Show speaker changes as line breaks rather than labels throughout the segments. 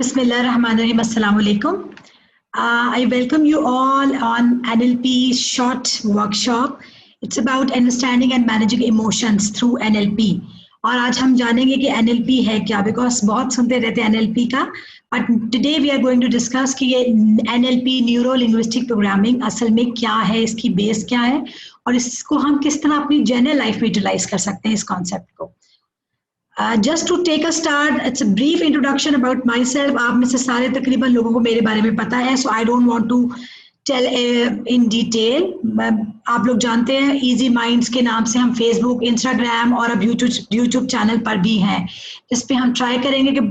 Bismillahirrahmanirrahim. Assalamu alaikum. I welcome you all on NLP short workshop. It's about understanding and managing emotions through NLP. और आज हम जानेंगे कि NLP है क्या, बिकॉज बहुत सुनते रहते हैं NLP का, but today we are going to discuss कि ये NLP न्यूरो लिंग्विस्टिक प्रोग्रामिंग असल में क्या है, इसकी बेस क्या है और इसको हम किस तरह अपनी जनरल लाइफ में यूटिलाइज कर सकते हैं इस कॉन्सेप्ट को. Just to take a start, it's a brief introduction about myself. आप में से सारे तकरीबन लोगों को मेरे बारे में पता है, so I don't want to tell in detail. आप लोग जानते हैं Easy Minds के नाम से हम Facebook, Instagram और अब YouTube चैनल पर भी हैं, जिस पे हम ट्राई करेंगे कि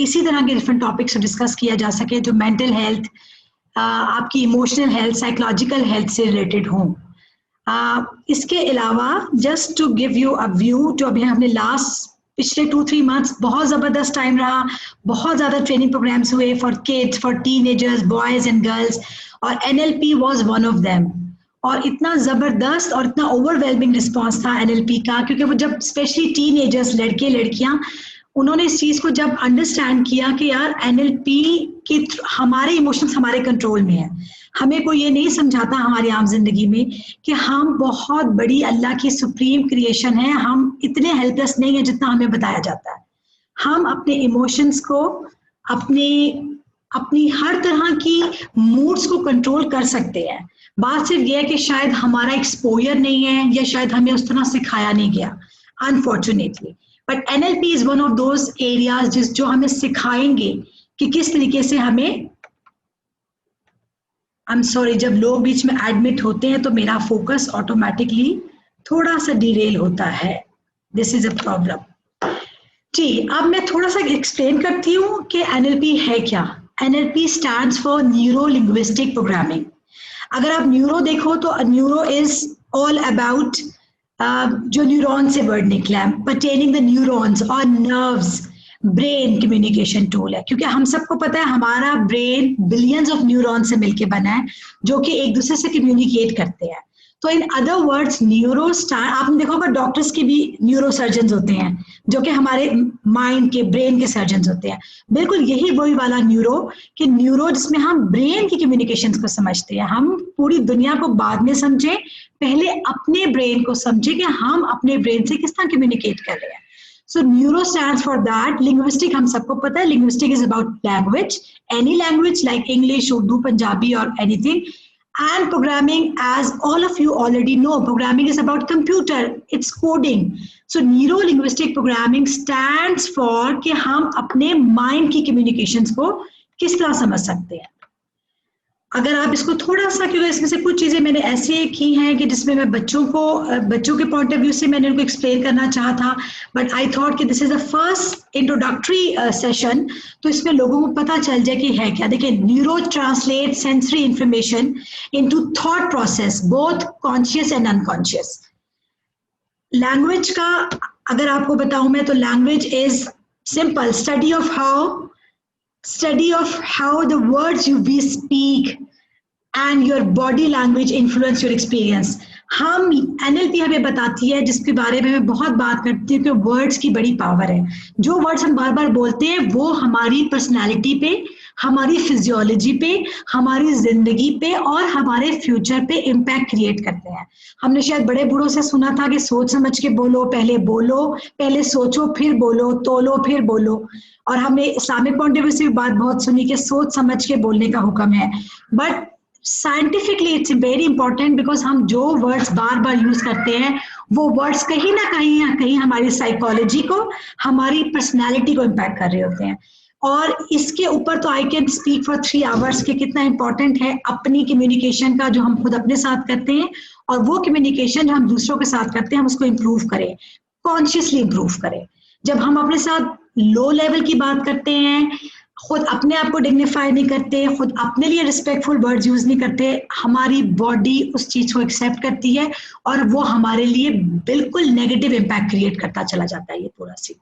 इसी तरह के डिफरेंट टॉपिक्स डिस्कस किया जा सके जो मेंटल हेल्थ, आपकी इमोशनल हेल्थ, साइकोलॉजिकल हेल्थ से रिलेटेड हों. इसके अलावा just to give you a view, जो अभी हमने पिछले 2-3 मंथ्स बहुत ज़बरदस्त टाइम रहा, बहुत ज़्यादा ट्रेनिंग प्रोग्राम्स हुए for kids, for teenagers, boys and girls, और NLP was one of them. और इतना ज़बरदस्त और इतना ओवरवेलमिंग रिस्पांस था NLP का, क्योंकि वो जब स्पेशली टीनेजर्स, लड़के लड़कियां, उन्होंने इस चीज़ को जब अंडरस्टैंड किया कि यार NLP की हमारे इमोशंस हमारे कंट्रोल में है. हमें कोई ये नहीं समझाता हमारी आम जिंदगी में कि हम बहुत बड़ी अल्लाह की सुप्रीम क्रिएशन है, हम इतने हेल्पलेस नहीं है जितना हमें बताया जाता है. हम अपने इमोशंस को, अपनी हर तरह की मूड्स को कंट्रोल कर सकते हैं. बात सिर्फ ये है कि शायद हमारा एक्सपोजर नहीं है या शायद हमें उस तरह सिखाया नहीं गया, unfortunately. But NLP is one of those areas जो हमें सिखाएंगे कि किस तरीके से हमें, जब लोग बीच में एडमिट होते हैं तो मेरा फोकस ऑटोमेटिकली थोड़ा सा डिरेल होता है. This is a problem. जी, अब मैं थोड़ा सा एक्सप्लेन करती हूँ कि NLP है क्या. NLP stands for neuro linguistic programming. अगर आप न्यूरो देखो तो न्यूरो इज ऑल अबाउट जो न्यूरॉन से वर्ड निकला है, पर्टेनिंग द न्यूरॉन्स और नर्व्स. ब्रेन कम्युनिकेशन टूल है, क्योंकि हम सबको पता है हमारा ब्रेन बिलियंस ऑफ न्यूरॉन से मिलके बना है जो कि एक दूसरे से कम्युनिकेट करते हैं. तो इन अदर वर्ड्स आपने देखा होगा डॉक्टर्स के भी न्यूरो सर्जन होते हैं जो कि हमारे माइंड के, ब्रेन के सर्जन होते हैं. बिल्कुल यही वही वाला न्यूरो जिसमें हम ब्रेन की कम्युनिकेशन को समझते हैं. हम पूरी दुनिया को बाद में समझें, पहले अपने ब्रेन को समझें कि हम अपने ब्रेन से किस तरह कम्युनिकेट कर रहे हैं. So neuro stands for that. Linguistic हम सबको पता है, linguistic is about language, any language like English, Urdu, Punjabi or anything. And programming, as all of you already know, programming is about computer, it's coding. So neuro linguistic programming stands for कि हम अपने mind की communications को किस तरह समझ सकते हैं. अगर आप इसको थोड़ा सा, क्योंकि इसमें से कुछ चीज़ें मैंने ऐसे की हैं कि जिसमें मैं बच्चों के पॉइंट ऑफ व्यू से मैंने उनको एक्सप्लेन करना चाहा था, बट आई थॉट कि this is the first introductory session, तो इसमें लोगों को पता चल जाए कि है क्या. देखिए, neuro translate sensory information into thought process, both conscious and unconscious. Language का अगर आपको बताऊं मैं, तो language is simple study of how the words we speak and your body language influence your experience. हम NLP हमें बताती है, जिसके बारे में मैं बहुत बात करती हूँ कि वर्ड्स की बड़ी पावर है. जो वर्ड्स हम बार बार बोलते हैं वो हमारी पर्सनालिटी पे, हमारी फिजियोलॉजी पे, हमारी जिंदगी पे और हमारे फ्यूचर पे इम्पैक्ट क्रिएट करते हैं. हमने शायद बड़े बूढ़ों से सुना था कि सोच समझ के बोलो, पहले सोचो फिर बोलो, तोलो फिर बोलो. और हमने इस्लामिक पॉइंट ऑफ व्यू से भी बात बहुत सुनी कि सोच समझ के बोलने का हुक्म है. But scientifically it's very important, because हम जो वर्ड्स बार बार यूज करते हैं वो वर्ड्स कहीं ना कहीं हमारी साइकोलॉजी को, हमारी पर्सनैलिटी को इम्पैक्ट कर रहे होते हैं. और इसके ऊपर तो I can speak for 3 hours कि कितना इंपॉर्टेंट है अपनी कम्युनिकेशन का, जो हम खुद अपने साथ करते हैं, और वो कम्युनिकेशन जो हम दूसरों के साथ करते हैं हम उसको इम्प्रूव करें, कॉन्शियसली इम्प्रूव करें. जब हम अपने साथ लो लेवल की बात करते हैं, खुद अपने आप को डिग्निफाई नहीं करते, खुद अपने लिए रिस्पेक्टफुल वर्ड्स यूज नहीं करते, हमारी बॉडी उस चीज को एक्सेप्ट करती है और वो हमारे लिए बिल्कुल नेगेटिव इम्पैक्ट क्रिएट करता चला जाता है. ये पूरा सी.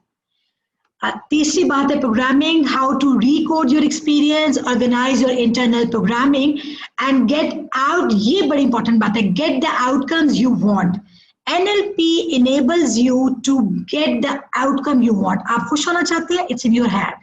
तीसरी बात है programming, how to recode your experience, organise your internal programming and get out. ये बड़ी इंपॉर्टेंट बात है, get the outcomes you want. NLP enables you to get the outcome you want. आप खुश होना चाहते हैं, it's in your hand.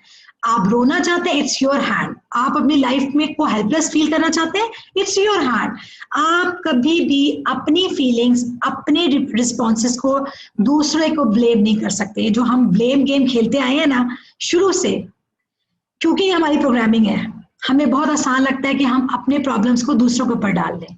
आप रोना चाहते हैं, इट्स योर हैंड। आप अपनी लाइफ में को हेल्पलेस फील करना चाहते हैं, इट्स योर हैंड। आप कभी भी अपनी फीलिंग्स, अपने रिस्पॉन्सेस को दूसरे को ब्लेम नहीं कर सकते। जो हम ब्लेम गेम खेलते आए हैं ना शुरू से, क्योंकि हमारी प्रोग्रामिंग है, हमें बहुत आसान लगता है कि हम अपने प्रॉब्लम्स को दूसरों के ऊपर डाल दें,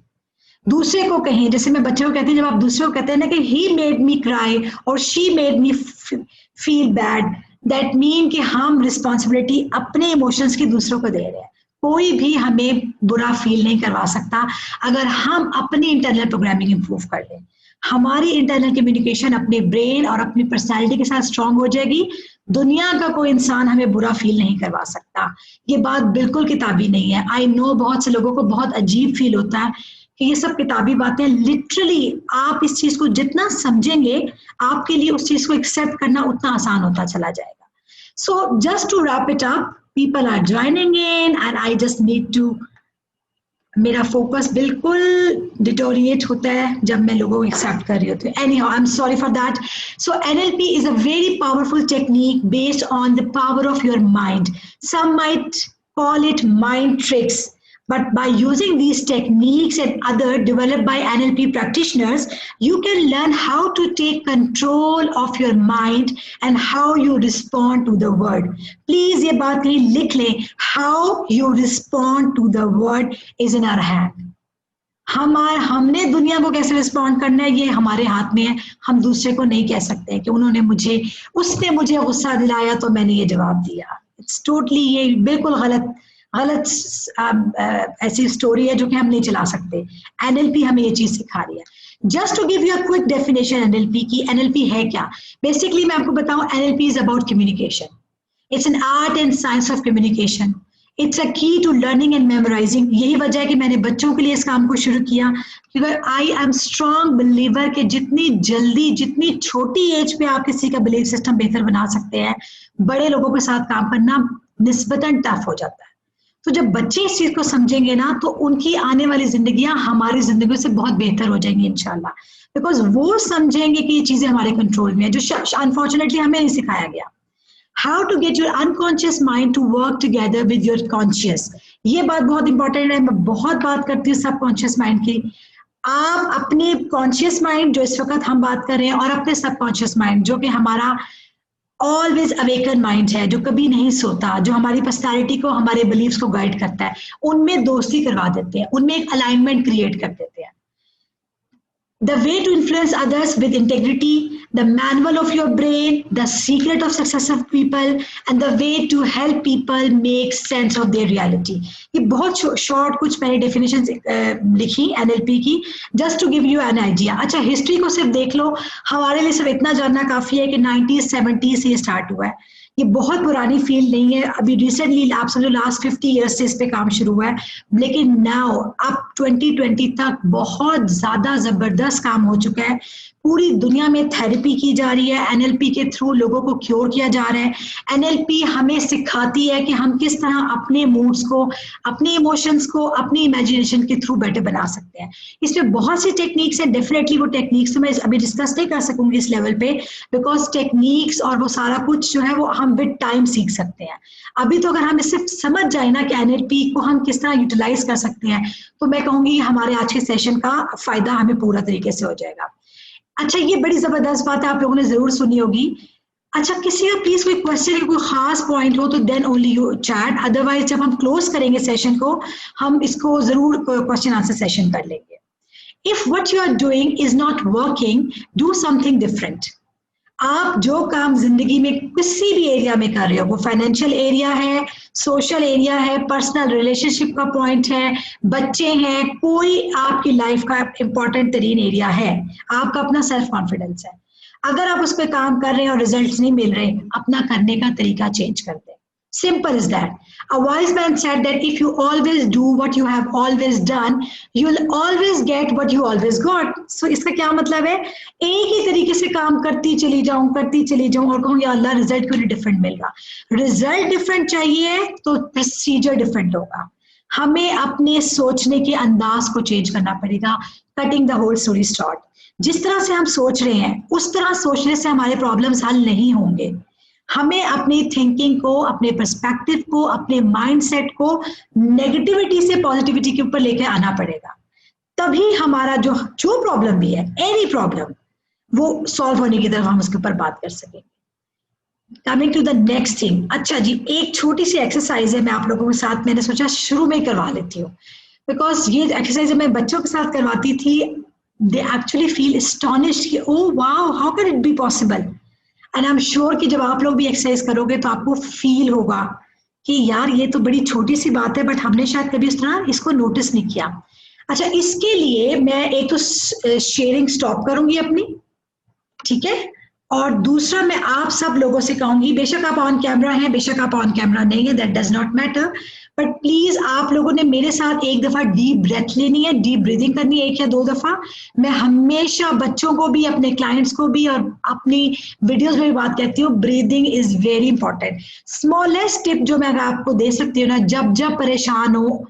दूसरे को कहें। जैसे मैं बच्चों को कहती हूँ, जब आप दूसरे को कहते हैं ना कि ही मेड मी क्राई और she made me feel bad, that mean कि हम रिस्पॉन्सिबिलिटी अपने इमोशंस की दूसरों को दे रहे हैं। कोई भी हमें बुरा फील नहीं करवा सकता अगर हम अपनी इंटरनल प्रोग्रामिंग इंप्रूव कर लें। हमारी इंटरनल कम्युनिकेशन अपने ब्रेन और अपनी पर्सनैलिटी के साथ स्ट्रांग हो जाएगी, दुनिया का कोई इंसान हमें बुरा फील नहीं करवा सकता। ये बात बिल्कुल किताबी नहीं है। आई नो बहुत से लोगों को बहुत अजीब फील होता है कि ये सब किताबी बातें। लिटरली आप इस चीज को जितना समझेंगे, आपके लिए उस चीज को एक्सेप्ट करना उतना आसान होता चला जाएगा। So just to wrap it up, people are joining in and I just need to, मेरा फोकस बिल्कुल डिटोरिएट होता है जब मैं लोगों को एक्सेप्ट कर रही होती हूँ। Anyhow, I'm sorry for that. So NLP is a very powerful technique based on the power of your mind. Some might call it mind tricks. But by using these techniques and other developed by NLP practitioners, you can learn how to take control of your mind and how you respond to the world. Please ये बात कहीं लिख लें, how you respond to the world is in our hand. हमने दुनिया को कैसे respond करना है ये हमारे हाथ में है। हम दूसरे को नहीं कह सकते हैं कि उसने मुझे गुस्सा दिलाया तो मैंने ये जवाब दिया। इट्स टोटली, ये बिल्कुल गलत ऐसी स्टोरी है जो कि हम नहीं चला सकते। एनएलपी हमें ये चीज सिखा रही है। Just to give you a quick definition NLP की, एनएलपी है क्या? बेसिकली मैं आपको बताऊं, NLP is about communication. It's an art and science of communication. It's a key to learning and memorising. यही वजह है कि मैंने बच्चों के लिए इस काम को शुरू किया, क्योंकि आई एम स्ट्रॉन्ग बिलीवर कि जितनी जल्दी, जितनी छोटी एज पे आप किसी का बिलीफ सिस्टम बेहतर बना सकते हैं, बड़े लोगों के साथ काम करना निस्बतन टफ हो जाता है। तो जब बच्चे इस चीज को समझेंगे ना, तो उनकी आने वाली जिंदगियां हमारी जिंदगी से बहुत बेहतर हो जाएंगी इंशाल्लाह, बिकॉज वो समझेंगे कि ये चीजें हमारे कंट्रोल में है, जो अनफॉर्चुनेटली हमें नहीं सिखाया गया। How to get your unconscious mind to work together with your conscious, ये बात बहुत इंपॉर्टेंट है। मैं बहुत बात करती हूँ सबकॉन्शियस माइंड की। आप अपने कॉन्शियस माइंड जो इस वक्त हम बात कर रहे हैं, और अपने सबकॉन्शियस माइंड जो कि हमारा ऑलवेज अवेकन माइंड है, जो कभी नहीं सोता, जो हमारी पर्सनैलिटी को, हमारे बिलीव्स को गाइड करता है, उनमें दोस्ती करवा देते हैं, उनमें एक अलाइनमेंट क्रिएट कर देते हैं। The way to influence others with integrity, the manual of your brain, the secret of successful people, and the way to help people make sense of their reality. ये बहुत शॉर्ट कुछ मैंने definition लिखी NLP की, just to give you an idea. अच्छा, history को सिर्फ देख लो, हमारे लिए सिर्फ इतना जानना काफी है कि 90s 70s से ये स्टार्ट हुआ है। ये बहुत पुरानी फील्ड नहीं है, अभी रिसेंटली आप समझो लास्ट 50 ईयर्स से इस पे काम शुरू हुआ है, लेकिन नाउ अब 2020 तक बहुत ज्यादा जबरदस्त काम हो चुका है। पूरी दुनिया में थेरेपी की जा रही है, एनएलपी के थ्रू लोगों को क्योर किया जा रहा है। एनएलपी हमें सिखाती है कि हम किस तरह अपने मूड्स को, अपने इमोशंस को, अपनी इमेजिनेशन के थ्रू बेटर बना सकते हैं। इसमें बहुत सी टेक्निक्स हैं, डेफिनेटली वो टेक्निक्स तो मैं अभी डिस्कस नहीं कर सकूंगी इस लेवल पे, बिकॉज टेक्निक्स और वो सारा कुछ जो है वो हम विद टाइम सीख सकते हैं। अभी तो अगर हम सिर्फ समझ जाए ना कि एनएलपी को हम किस तरह यूटिलाइज कर सकते हैं, तो मैं कहूंगी हमारे आज के सेशन का फायदा हमें पूरा तरीके से हो जाएगा। अच्छा, ये बड़ी जबरदस्त बात है, आप लोगों ने जरूर सुनी होगी। अच्छा, किसी का प्लीज कोई क्वेश्चन, कोई खास पॉइंट हो तो then only you chat, otherwise जब हम क्लोज करेंगे सेशन को, हम इसको जरूर क्वेश्चन आंसर सेशन कर लेंगे। If what you are doing is not working, do something different. आप जो काम जिंदगी में किसी भी एरिया में कर रहे हो, वो फाइनेंशियल एरिया है, सोशल एरिया है, पर्सनल रिलेशनशिप का पॉइंट है, बच्चे हैं, कोई आपकी लाइफ का इंपॉर्टेंट तरीन एरिया है, आपका अपना सेल्फ कॉन्फिडेंस है, अगर आप उस पर काम कर रहे हैं और रिजल्ट्स नहीं मिल रहे, अपना करने का तरीका चेंज कर दें। Simple as that. A wise man said that if you always do what you have always done, you'll always get what you always got. So इसका क्या मतलब है? एक ही तरीके से काम करती चली जाऊं और कहूँ या अल्लाह रिजल्ट क्यों डिफरेंट मिल रहा। रिजल्ट डिफरेंट चाहिए तो प्रोसीजर डिफरेंट होगा। हमें अपने सोचने के अंदाज को चेंज करना पड़ेगा। Cutting the whole story short, जिस तरह से हम सोच रहे हैं उस तरह सोचने से हमारे प्रॉब्लम्स हल नहीं होंगे। हमें अपनी थिंकिंग को, अपने पर्सपेक्टिव को, अपने माइंडसेट को नेगेटिविटी से पॉजिटिविटी के ऊपर लेके आना पड़ेगा, तभी हमारा जो प्रॉब्लम भी है, एनी प्रॉब्लम, वो सॉल्व होने की तरफ हम उसके ऊपर बात कर सकेंगे। Coming to the next thing, अच्छा जी, एक छोटी सी एक्सरसाइज है, मैं आप लोगों के साथ मैंने सोचा शुरू में ही करवा लेती हूँ, बिकॉज ये एक्सरसाइज मैं बच्चों के साथ करवाती थी, दे एक्चुअली फील एस्टोनिश्ड कि oh wow, how can it be possible. And I am sure कि जब आप लोग भी एक्सरसाइज करोगे तो आपको फील होगा कि यार ये तो बड़ी छोटी सी बात है, बट हमने शायद कभी उस तरह इसको नोटिस नहीं किया। अच्छा, इसके लिए मैं एक तो शेयरिंग स्टॉप करूंगी अपनी, ठीक है, और दूसरा मैं आप सब लोगों से कहूंगी, बेशक आप ऑन कैमरा हैं, बेशक आप ऑन कैमरा नहीं है, that does not matter, but please आप लोगों ने मेरे साथ एक दफा डीप ब्रेथ लेनी है, डीप ब्रीदिंग करनी है, 1 या 2 दफा। मैं हमेशा बच्चों को भी, अपने क्लाइंट्स को भी और अपनी वीडियोस में भी बात कहती हूँ, breathing is very important. Smallest tip जो मैं आपको दे सकती हूँ ना, जब जब परेशान हो,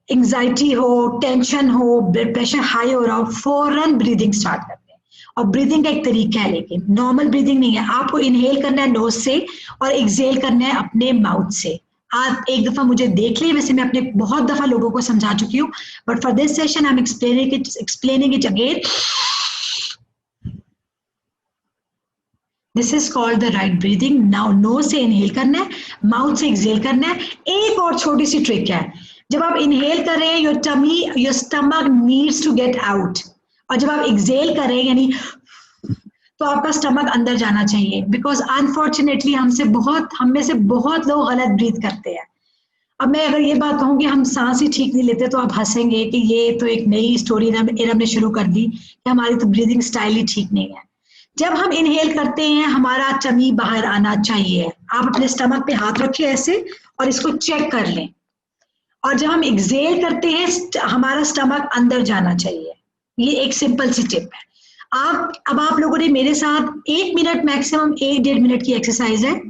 एंग्जाइटी हो, टेंशन हो, ब्लड प्रेशर हाई हो रहा हो, फौरन ब्रीदिंग स्टार्ट करते हैं। और ब्रीदिंग का एक तरीका है, लेकिन नॉर्मल ब्रीदिंग नहीं है, आपको इनहेल करना है नोज से और एक्सहेल करना है अपने माउथ से। आप एक दफा मुझे देख लिए, वैसे मैं अपने बहुत दफा लोगों को समझा चुकी हूँ, but for this session I am explaining it again. This is called the right breathing. Now nose से इनहेल करना है, माउथ से एक्सहेल करना है। एक और छोटी सी ट्रिक है, जब आप इनहेल कर रहे हैं, your tummy, your stomach needs to get out, और जब आप एक्सहेल कर रहे हैं यानी तो आपका स्टमक अंदर जाना चाहिए, बिकॉज अनफॉर्चुनेटली हम में से बहुत लोग गलत ब्रीथ करते हैं। अब मैं अगर ये बात कहूँ कि हम सांस ही ठीक नहीं लेते, तो आप हंसेंगे कि ये तो एक नई स्टोरी इरम ने शुरू कर दी कि हमारी तो ब्रीदिंग स्टाइल ही ठीक नहीं है। जब हम इनहेल करते हैं, हमारा टमी बाहर आना चाहिए। आप अपने स्टमक पे हाथ रखिए ऐसे और इसको चेक कर लें, और जब हम एक्सहेल करते हैं, हमारा स्टमक अंदर जाना चाहिए। ये एक सिंपल सी टिप है। आप लोगों ने मेरे साथ 1 मिनट, मैक्सिमम 1-1.5 मिनट की एक्सरसाइज है।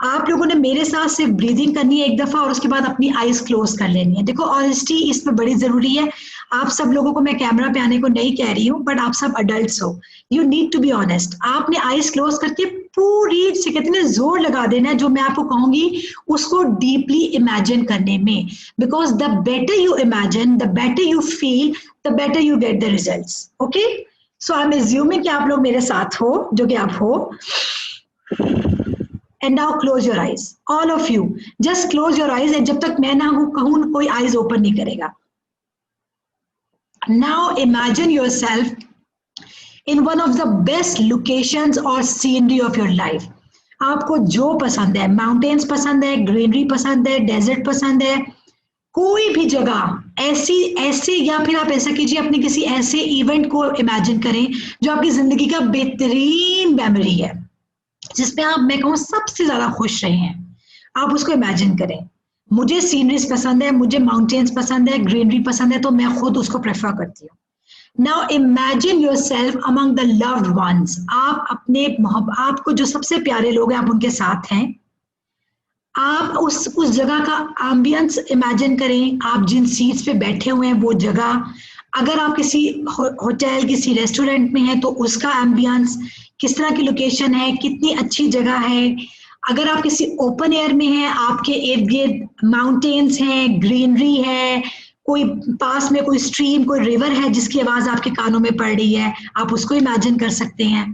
आप लोगों ने मेरे साथ सिर्फ ब्रीदिंग करनी है 1 दफा, और उसके बाद अपनी आईज क्लोज कर लेनी है। देखो, ऑनेस्टी इसमें बड़ी जरूरी है। आप सब लोगों को मैं कैमरा पे आने को नहीं कह रही हूँ, बट आप सब अडल्ट्स हो, you need to be honest. आपने आईज क्लोज करके पूरी से कहते हैं जोर लगा देना है, जो मैं आपको कहूंगी उसको डीपली इमेजिन करने में, because the better you imagine, the better you feel, the better you get the results. Okay, so I am assuming कि आप लोग मेरे साथ हो, जो कि आप हो। And now close your eyes, all of you. Just close your eyes, and जब तक मैं ना कहूँ कोई eyes open नहीं करेगा। Now imagine yourself in one of the best locations or scenery of your life. आपको जो पसंद है, माउंटेन्स पसंद है, ग्रीनरी पसंद है, डेजर्ट पसंद है, कोई भी जगह ऐसे, या फिर आप ऐसा कीजिए, अपने किसी ऐसे इवेंट को इमेजिन करें जो आपकी जिंदगी का बेहतरीन मेमोरी है, जिसमें आप, मैं कहूँ, सबसे ज्यादा खुश रहे हैं। आप उसको इमेजिन करें। मुझे सीनरीज पसंद है, मुझे माउंटेन्स पसंद है, ग्रीनरी पसंद है, तो मैं खुद उसको प्रेफर करती हूँ। Now imagine yourself among the loved ones. आप अपने आपको जो सबसे प्यारे लोग हैं, आप उनके साथ हैं। आप उस जगह का एम्बियंस इमेजिन करें। आप जिन सीट्स पे बैठे हुए हैं वो जगह, अगर आप किसी होटल, किसी रेस्टोरेंट में हैं तो उसका एम्बियंस, किस तरह की लोकेशन है, कितनी अच्छी जगह है। अगर आप किसी ओपन एयर में हैं, आपके इर्द गिर्द माउंटेन्स हैं, ग्रीनरी है, कोई पास में कोई स्ट्रीम, कोई रिवर है जिसकी आवाज आपके कानों में पड़ रही है, आप उसको इमेजिन कर सकते हैं।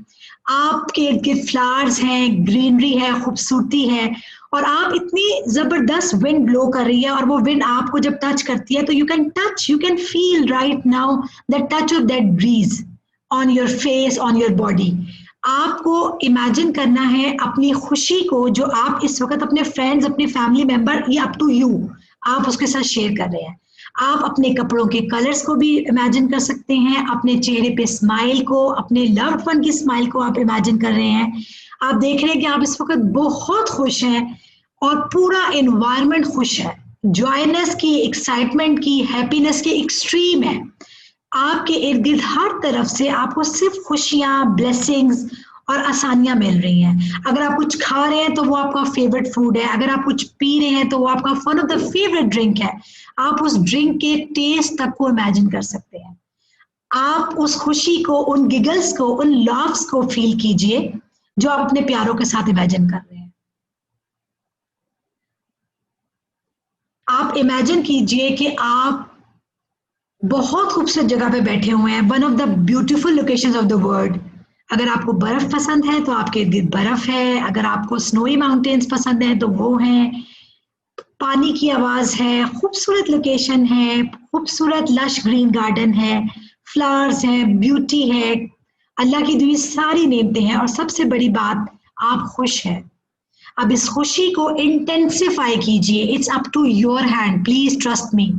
आपके इर्द गिर्द फ्लावर्स हैं, ग्रीनरी है, खूबसूरती है, और आप इतनी जबरदस्त विंड ब्लो कर रही है, और वो विंड आपको जब टच करती है तो you can feel right now the touch of that breeze on your face, on your body. आपको इमेजिन करना है अपनी खुशी को, जो आप इस वक्त अपने फ्रेंड्स, अपने फैमिली मेंबर, या अप टू यू, आप उसके साथ शेयर कर रहे हैं। आप अपने कपड़ों के कलर्स को भी इमेजिन कर सकते हैं, अपने चेहरे पे स्माइल को, अपने लव्ड वन की स्माइल को आप इमेजिन कर रहे हैं। आप देख रहे हैं कि आप इस वक्त बहुत खुश हैं और पूरा एनवायरनमेंट खुश है, जॉयनेस की, एक्साइटमेंट की, हैप्पीनेस की एक्सट्रीम है। आपके इर्द गिर्द हर तरफ से आपको सिर्फ खुशियां, ब्लेसिंग्स और आसानियां मिल रही हैं। अगर आप कुछ खा रहे हैं तो वो आपका फेवरेट फूड है, अगर आप कुछ पी रहे हैं तो वो आपका one of the favourite drink है। आप उस ड्रिंक के टेस्ट तक को इमेजिन कर सकते हैं। आप उस खुशी को, उन गिगल्स को, उन लाफ्स को फील कीजिए जो आप अपने प्यारों के साथ इमेजिन कर रहे हैं। आप इमेजिन कीजिए कि आप बहुत खूबसूरत जगह पे बैठे हुए हैं, one of the beautiful locations of the world. अगर आपको बर्फ पसंद है तो आपके इर्द गिर्द बर्फ है, अगर आपको स्नोई माउंटेन्स पसंद है तो वो हैं, पानी की आवाज है, खूबसूरत लोकेशन है, खूबसूरत लश ग्रीन गार्डन है, फ्लावर्स है, ब्यूटी है, अल्लाह की दी सारी नेमतें हैं, और सबसे बड़ी बात, आप खुश हैं। अब इस खुशी को इंटेंसिफाई कीजिए, it's up to your hand, please trust me.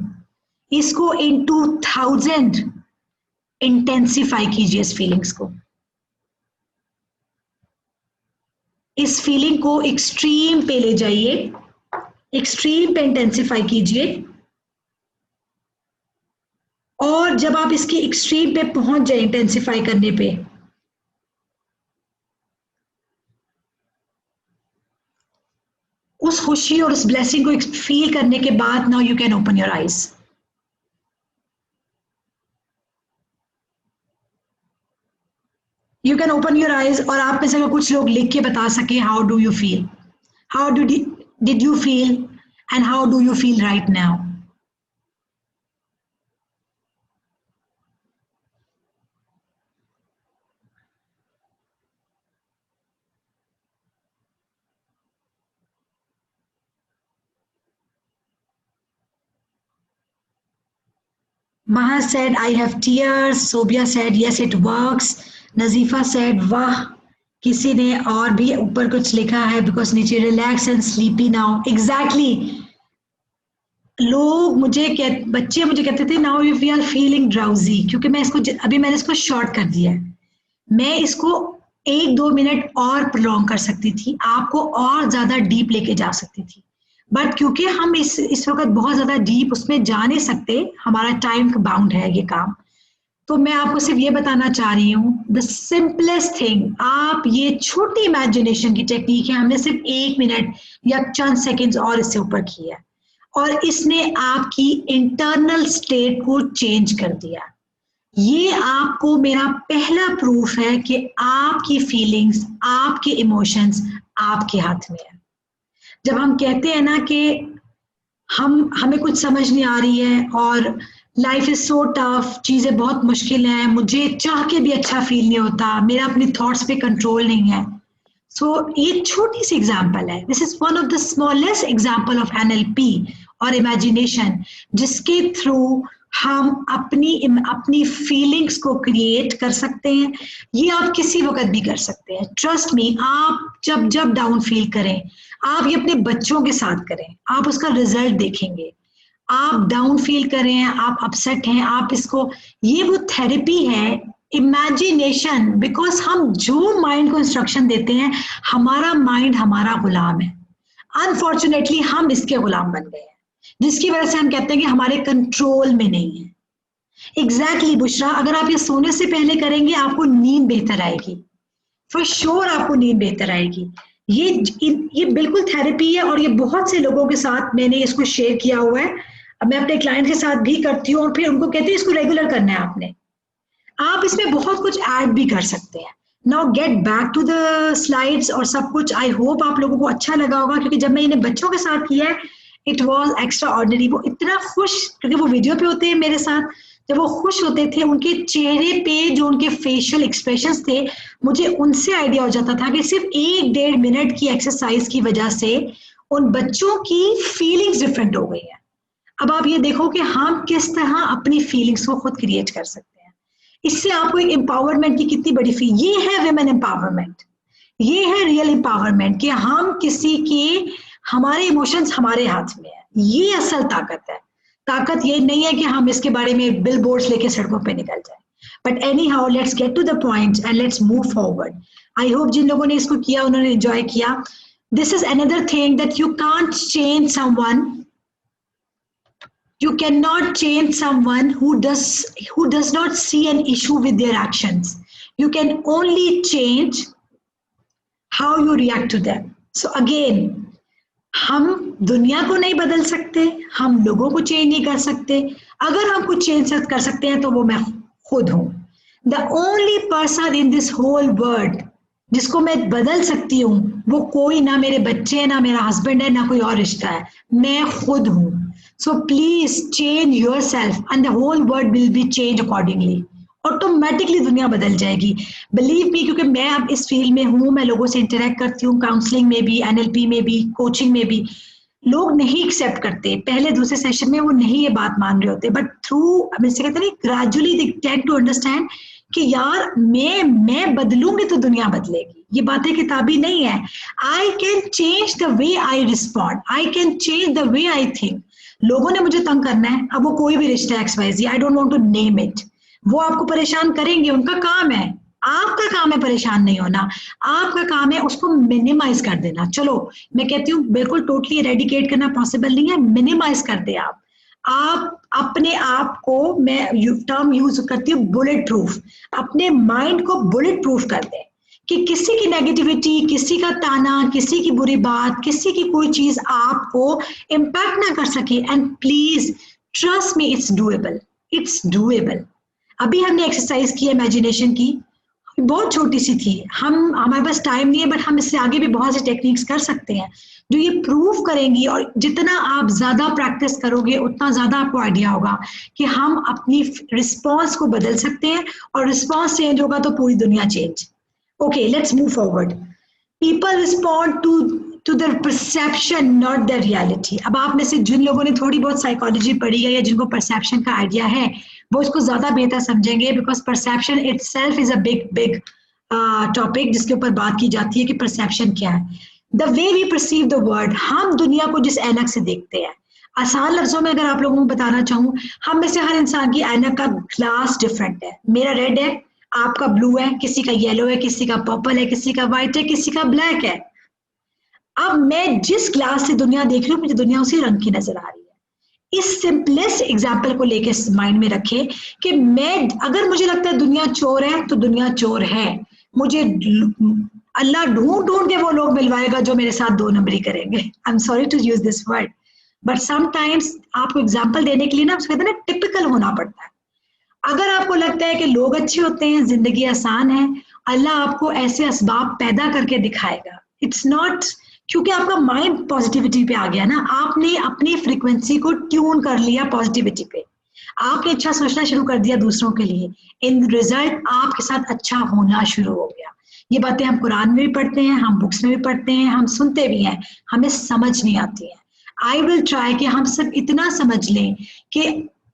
इसको इनटू 1000 इंटेंसिफाई कीजिए इस फीलिंग्स को, इस फीलिंग को एक्सट्रीम पे ले जाइए, एक्सट्रीम पे इंटेंसिफाई कीजिए, और जब आप इसके एक्सट्रीम पे पहुंच जाए इंटेंसिफाई करने पे, उस खुशी और उस ब्लेसिंग को फील करने के बाद now you can open your eyes. You can open your eyes, और आप में से अगर कुछ लोग लिख के बता सके how do you feel, how did you feel and how do you feel right now. Maha said, I have tears. Sobia said, yes, it works. Nazifa said, वाह। किसी ने और भी ऊपर कुछ लिखा है, बिकॉज नीचे relax and sleepy now. Exactly, लोग मुझे बच्चे मुझे कहते थे now if we are feeling drowsy, क्योंकि मैं इसको अभी मैंने इसको शॉर्ट कर दिया है। मैं इसको 1-2 मिनट और प्रोलॉन्ग कर सकती थी, आपको और ज्यादा डीप लेके जा सकती थी, बट क्योंकि हम इस वक्त बहुत ज्यादा डीप उसमें जा नहीं सकते, हमारा टाइम बाउंड है ये काम, तो मैं आपको सिर्फ ये बताना चाह रही हूँ, द सिंपलेस्ट थिंग, आप ये छोटी इमेजिनेशन की टेक्निक है, हमने सिर्फ 1 मिनट या चंद सेकेंड्स और इससे ऊपर किया, और इसने आपकी इंटरनल स्टेट को चेंज कर दिया। ये आपको मेरा पहला प्रूफ है कि आपकी फीलिंग्स, आपके इमोशंस आपके हाथ में है। जब हम कहते हैं ना कि हमें कुछ समझ नहीं आ रही है और लाइफ इज सो टफ, चीजें बहुत मुश्किल हैं, मुझे चाह के भी अच्छा फील नहीं होता, मेरा अपनी थॉट्स पे कंट्रोल नहीं है, सो ये छोटी सी एग्जांपल है, this is one of the smallest example of NLP और इमेजिनेशन, जिसके थ्रू हम अपनी फीलिंग्स को क्रिएट कर सकते हैं। ये आप किसी वक्त भी कर सकते हैं, ट्रस्ट मी। आप जब डाउन फील करें, आप ये अपने बच्चों के साथ करें, आप उसका रिजल्ट देखेंगे। आप डाउन फील करें, आप अपसेट हैं, आप इसको, ये वो थेरेपी है, इमेजिनेशन, बिकॉज हम जो माइंड को इंस्ट्रक्शन देते हैं, हमारा माइंड हमारा गुलाम है। अनफॉर्चुनेटली हम इसके गुलाम बन गए हैं, जिसकी वजह से हम कहते हैं कि हमारे कंट्रोल में नहीं है। एग्जैक्टली बुशरा, अगर आप ये सोने से पहले करेंगे आपको नींद बेहतर आएगी, फॉर श्योर आपको नींद बेहतर आएगी। ये बिल्कुल थेरेपी है, और ये बहुत से लोगों के साथ मैंने इसको शेयर किया हुआ है, मैं अपने क्लाइंट के साथ भी करती हूँ, और फिर उनको कहती हूँ इसको रेगुलर करना है आपने। आप इसमें बहुत कुछ ऐड भी कर सकते हैं। Now get back to the slides और सब कुछ। आई होप आप लोगों को अच्छा लगा होगा, क्योंकि जब मैं इन्हें बच्चों के साथ किया है, इट वॉज एक्स्ट्रा ऑर्डिनरी। वो इतना खुश, क्योंकि वो वीडियो पे होते हैं मेरे साथ, जब वो खुश होते थे, उनके चेहरे पे जो उनके फेशियल एक्सप्रेशंस थे, मुझे उनसे आइडिया हो जाता था कि सिर्फ 1-1.5 मिनट की एक्सरसाइज की वजह से उन बच्चों की फीलिंग्स डिफरेंट हो गई है। अब आप ये देखो कि हम किस तरह अपनी फीलिंग्स को खुद क्रिएट कर सकते हैं। इससे आपको एक एम्पावरमेंट की कितनी बड़ी फील, ये है विमेन एम्पावरमेंट, ये है रियल एम्पावरमेंट, कि हम किसी की, हमारे इमोशंस हमारे हाथ में है, ये असल ताकत है। ताकत ये नहीं है कि हम इसके बारे में बिल बोर्ड्स लेके सड़कों पे निकल जाए। But anyhow, let's get to the point and let's move forward. I hope जिन लोगों ने इसको किया उन्होंने एंजॉय किया। This is another thing that you can't change someone, you cannot change someone who does not see an issue with their actions. You can only change how you react to them. So again, हम दुनिया को नहीं बदल सकते, हम लोगों को change नहीं कर सकते। अगर हम कुछ चेंज कर सकते हैं तो वो मैं खुद हूं। The only person in this whole world जिसको मैं बदल सकती हूँ वो कोई, ना मेरे बच्चे, ना मेरा हस्बैंड है, ना कोई और रिश्ता है, मैं खुद हूँ। So please change yourself and the whole world will be changed accordingly. Automatically दुनिया बदल जाएगी, बिलीव मी, क्योंकि मैं अब इस फील्ड में हूँ, मैं लोगों से इंटरेक्ट करती हूँ, काउंसलिंग में भी, एनएलपी में भी, कोचिंग में भी। लोग नहीं एक्सेप्ट करते, पहले दूसरे सेशन में वो नहीं ये बात मान रहे होते, बट थ्रू कहते हैं gradually they tend to understand कि यार मैं बदलूंगी तो दुनिया बदलेगी। ये बातें किताबी नहीं है। I can change the way I respond, I can change the way I think. लोगों ने मुझे तंग करना है, अब वो कोई भी रिश्ता XYZ, I don't want to name it, वो आपको परेशान करेंगे, उनका काम है। आपका काम है परेशान नहीं होना, आपका काम है उसको मिनिमाइज कर देना। चलो मैं कहती हूँ बिल्कुल टोटली एरेडिकेट करना पॉसिबल नहीं है, मिनिमाइज कर दे आप अपने आप को, मैं टर्म यूज करती हूँ बुलेट प्रूफ, अपने माइंड को बुलेट प्रूफ कर दे कि किसी की नेगेटिविटी, किसी का ताना, किसी की बुरी बात, किसी की कोई चीज आपको इम्पैक्ट ना कर सके। And please trust me, it's doable, it's doable. अभी हमने एक्सरसाइज की इमेजिनेशन की, बहुत छोटी सी थी, हमारे पास टाइम नहीं है, बट हम इससे आगे भी बहुत सी टेक्निक्स कर सकते हैं जो ये प्रूव करेंगी, और जितना आप ज्यादा प्रैक्टिस करोगे उतना ज्यादा आपको आइडिया होगा कि हम अपनी रिस्पॉन्स को बदल सकते हैं, और रिस्पॉन्स चेंज होगा तो पूरी दुनिया change. Okay, let's move forward. People respond to the perception, not the reality. अब आप में से जिन लोगों ने थोड़ी बहुत साइकोलॉजी पढ़ी है या जिनको परसेप्शन का आइडिया है, वो इसको ज्यादा बेहतर समझेंगे, because perception itself is a big topic जिसके ऊपर बात की जाती है कि परसेप्शन क्या है। The way we perceive the world, हम दुनिया को जिस ऐनक से देखते हैं, आसान लफ्जों में अगर आप लोगों को बताना चाहूँ, हम में से हर इंसान की ऐनक का ग्लास डिफरेंट है। मेरा रेड है, आपका ब्लू है, किसी का येलो है, किसी का पर्पल है, किसी का व्हाइट है, किसी का ब्लैक है। अब मैं जिस ग्लास से दुनिया देख रही हूँ, मुझे दुनिया उसी रंग की नजर आ रही है। इस सिंपलेस्ट एग्जाम्पल को लेके माइंड में रखें कि अगर मुझे लगता है दुनिया चोर है तो दुनिया चोर है, मुझे अल्लाह ढूंढ के वो लोग मिलवाएगा जो मेरे साथ 2 नंबरी करेंगे। I am sorry to use this word, but sometimes आपको एग्जाम्पल देने के लिए ना उसको कहते हैं ना टिपिकल होना पड़ता है। अगर आपको लगता है कि लोग अच्छे होते हैं, जिंदगी आसान है, अल्लाह आपको ऐसे असबाब पैदा करके दिखाएगा। इट्स नॉट क्योंकि आपका माइंड पॉजिटिविटी पे आ गया ना, आपने अपनी फ्रीक्वेंसी को ट्यून कर लिया पॉजिटिविटी पे, आपने अच्छा सोचना शुरू कर दिया दूसरों के लिए, इन रिजल्ट आपके साथ अच्छा होना शुरू हो गया। ये बातें हम कुरान में भी पढ़ते हैं, हम बुक्स में भी पढ़ते हैं, हम सुनते भी हैं, हमें समझ नहीं आती है। आई विल ट्राई कि हम सब इतना समझ लें कि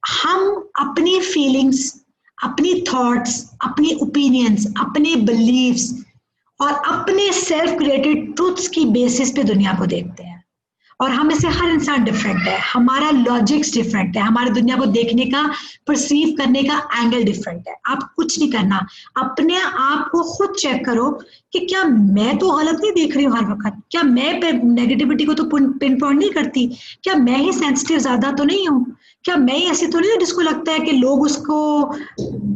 हम अपनी फीलिंग्स, अपनी थॉट्स, अपनी ओपिनियंस, अपने बिलीव्स और अपने सेल्फ क्रिएटेड ट्रूथ्स की बेसिस पे दुनिया को देखते हैं। और हम में से हर इंसान डिफरेंट है, हमारा लॉजिक्स डिफरेंट है, हमारे दुनिया को देखने का, परसीव करने का एंगल डिफरेंट है। आप कुछ नहीं करना, अपने आप को खुद चेक करो कि क्या मैं तो गलत नहीं देख रही हूँ हर वक्त, क्या मैं नेगेटिविटी को तो पिन पॉइंट नहीं करती, क्या मैं ही सेंसिटिव ज्यादा तो नहीं हूँ, क्या मैं ही ऐसी तो नहीं हूँ जिसको लगता है कि लोग उसको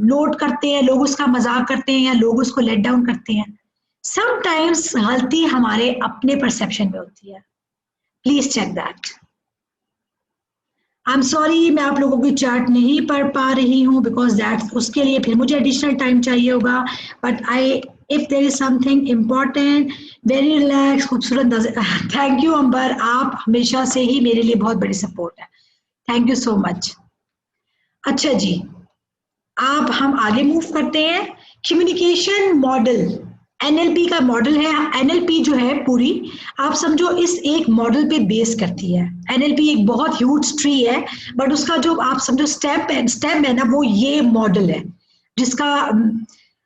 नोट करते हैं, लोग उसका मजाक करते हैं या लोग उसको लेट डाउन करते हैं। समटाइम्स गलती हमारे अपने परसेप्शन में होती है, please check that. I am sorry मैं आप लोगों की चार्ट नहीं पढ़ पा रही हूँ, बिकॉज दैट उसके लिए फिर मुझे एडिशनल टाइम चाहिए होगा, but if there is something important, very relax, खूबसूरत। थैंक यू अंबर, आप हमेशा से ही मेरे लिए बहुत बड़ी सपोर्ट है, थैंक यू सो मच। अच्छा जी, अब हम आगे मूव करते हैं। कम्युनिकेशन मॉडल, एनएलपी का मॉडल है। एनएलपी जो है पूरी आप समझो इस एक मॉडल पे बेस करती है। एनएलपी एक बहुत ह्यूज ट्री है, बट उसका जो आप समझो स्टेप है ना, वो ये मॉडल है जिसका।